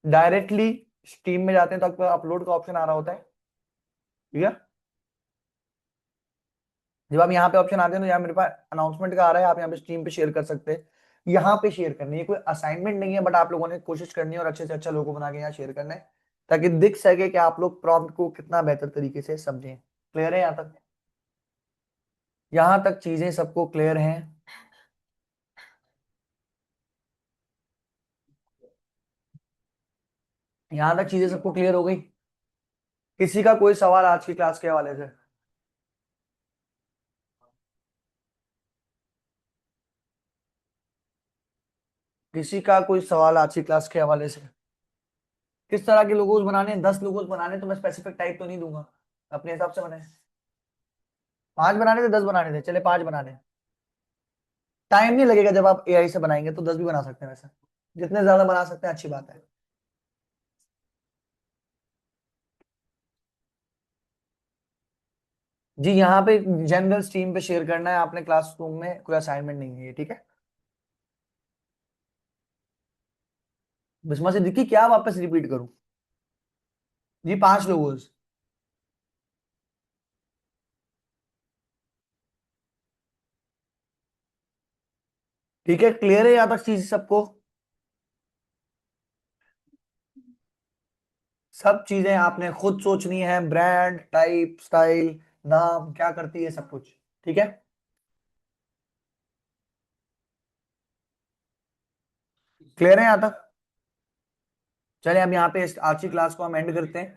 डायरेक्टली स्टीम में जाते हैं तो आपको अपलोड का ऑप्शन आ रहा होता है। ठीक है, जब आप यहाँ पे ऑप्शन आते हैं तो यहाँ मेरे पास अनाउंसमेंट का आ रहा है, आप यहाँ पे स्ट्रीम पे शेयर कर सकते हैं। यहाँ पे शेयर करनी है, कोई असाइनमेंट नहीं है, बट आप लोगों ने कोशिश करनी है और अच्छे से अच्छा लोगो बना के यहाँ शेयर करना है, ताकि दिख सके कि आप लोग प्रॉम्प्ट को कितना बेहतर तरीके से समझें। क्लियर है यहाँ तक? यहाँ तक चीजें सबको क्लियर हैं? यहाँ तक चीजें सबको क्लियर हो गई? किसी का कोई सवाल आज की क्लास के हवाले से? किसी का कोई सवाल आज की क्लास के हवाले से? किस तरह के लोगोस बनाने हैं? 10 लोगोस बनाने हैं, तो मैं स्पेसिफिक टाइप तो नहीं दूंगा, अपने हिसाब से बनाए। 5 बनाने थे, 10 बनाने थे, चले 5 बनाने। टाइम नहीं लगेगा, जब आप एआई से बनाएंगे तो 10 भी बना सकते हैं वैसे, जितने ज्यादा बना सकते हैं अच्छी बात है। जी, यहाँ पे जनरल स्ट्रीम पे शेयर करना है आपने, क्लासरूम में कोई असाइनमेंट नहीं है ये। ठीक है, बिस्मा से दिखी क्या, वापस रिपीट करूं? जी, 5 लोगों। ठीक है, क्लियर है यहाँ तक चीज सबको? सब चीजें आपने खुद सोचनी है, ब्रांड, टाइप, स्टाइल, नाम क्या करती है, सब कुछ। ठीक है, क्लियर है यहाँ तक? चलिए अब यहाँ पे आज की क्लास को हम एंड करते हैं,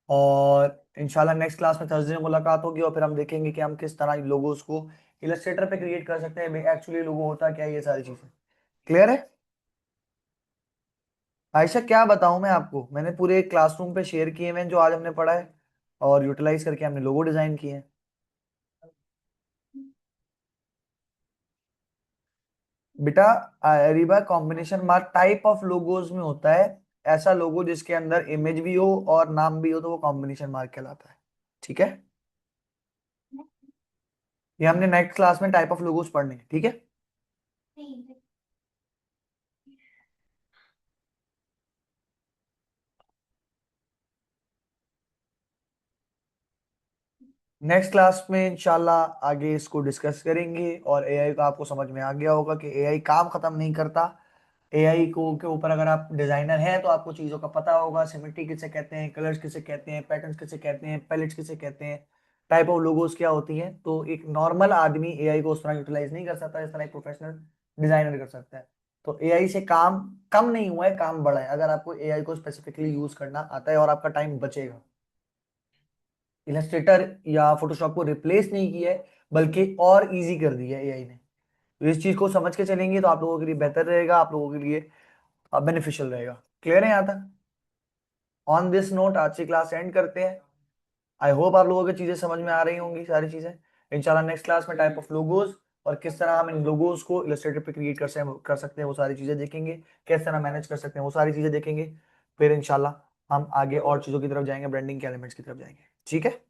और इंशाल्लाह नेक्स्ट क्लास में थर्सडे में मुलाकात होगी, और फिर हम देखेंगे कि हम किस तरह लोगोस को इलस्ट्रेटर पे क्रिएट कर सकते हैं, एक्चुअली लोगो होता क्या है, ये सारी चीजें। क्लियर है? आयशा क्या बताऊं मैं आपको, मैंने पूरे क्लासरूम पे शेयर किए हुए हैं जो आज हमने पढ़ा है, और यूटिलाइज करके हमने लोगो डिजाइन किए हैं। बेटा, Ariba combination mark type of logos में होता है, ऐसा लोगो जिसके अंदर इमेज भी हो और नाम भी हो, तो वो कॉम्बिनेशन मार्क कहलाता है। ठीक है, ये हमने नेक्स्ट क्लास में टाइप ऑफ लोगोस पढ़ने हैं। ठीक है। नेक्स्ट क्लास में इंशाल्लाह आगे इसको डिस्कस करेंगे, और एआई का आपको समझ में आ गया होगा कि एआई काम खत्म नहीं करता। एआई को के ऊपर अगर आप डिजाइनर हैं तो आपको चीजों का पता होगा, सिमेट्री किसे कहते हैं, कलर्स किसे कहते हैं, पैटर्न्स किसे कहते हैं, पैलेट्स किसे कहते हैं, टाइप ऑफ लोगोस क्या होती हैं। तो एक नॉर्मल आदमी एआई को उस तरह यूटिलाइज नहीं कर सकता जिस तरह एक प्रोफेशनल डिजाइनर कर सकता है। तो एआई से काम कम नहीं हुआ है, काम बढ़ा है, अगर आपको एआई को स्पेसिफिकली यूज करना आता है, और आपका टाइम बचेगा। इलस्ट्रेटर या फोटोशॉप को रिप्लेस नहीं किया है, बल्कि और इजी कर दिया है एआई ने। तो इस चीज को समझ के चलेंगे तो आप लोगों के लिए बेहतर रहेगा, आप लोगों के लिए बेनिफिशियल रहेगा। क्लियर है यहाँ तक? ऑन दिस नोट आज की क्लास एंड करते हैं। आई होप आप लोगों की चीजें समझ में आ रही होंगी, सारी चीजें। इंशाल्लाह नेक्स्ट क्लास में टाइप ऑफ लोगोस और किस तरह हम इन लोगोस को इलस्ट्रेटर पे क्रिएट कर सकते हैं वो सारी चीजें देखेंगे, किस तरह मैनेज कर सकते हैं वो सारी चीजें देखेंगे। फिर इंशाल्लाह हम आगे और चीजों की तरफ जाएंगे, ब्रांडिंग के एलिमेंट्स की तरफ जाएंगे। ठीक है,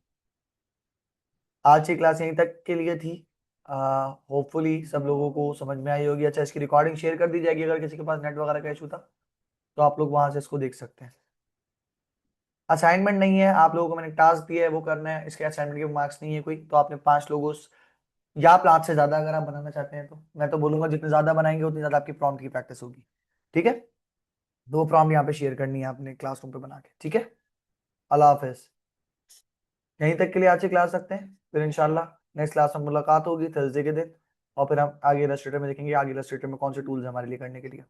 आज की क्लास यहीं तक के लिए थी। होपफुली सब लोगों को समझ में आई होगी। अच्छा, इसकी रिकॉर्डिंग शेयर कर दी जाएगी, अगर किसी के पास नेट वगैरह का इशू था तो आप लोग वहां से इसको देख सकते हैं। असाइनमेंट नहीं है, आप लोगों को मैंने टास्क दिया है वो करना है, इसके असाइनमेंट के मार्क्स नहीं है कोई। तो आपने 5 लोगों या आप 5 से ज्यादा अगर आप बनाना चाहते हैं तो मैं तो बोलूंगा जितने ज्यादा बनाएंगे उतनी ज्यादा आपकी प्रॉम्प्ट की प्रैक्टिस होगी। ठीक है, तो वो प्रॉम्प्ट यहाँ पे शेयर करनी है आपने क्लासरूम पे बना के। ठीक है, अल्लाह हाफिज। यहीं तक के लिए आज की क्लास रखते हैं, फिर इंशाल्लाह नेक्स्ट क्लास में मुलाकात होगी थर्सडे के दिन, और फिर हम आगे इलस्ट्रेटर में देखेंगे आगे इलस्ट्रेटर में कौन से टूल्स हमारे लिए करने के लिए।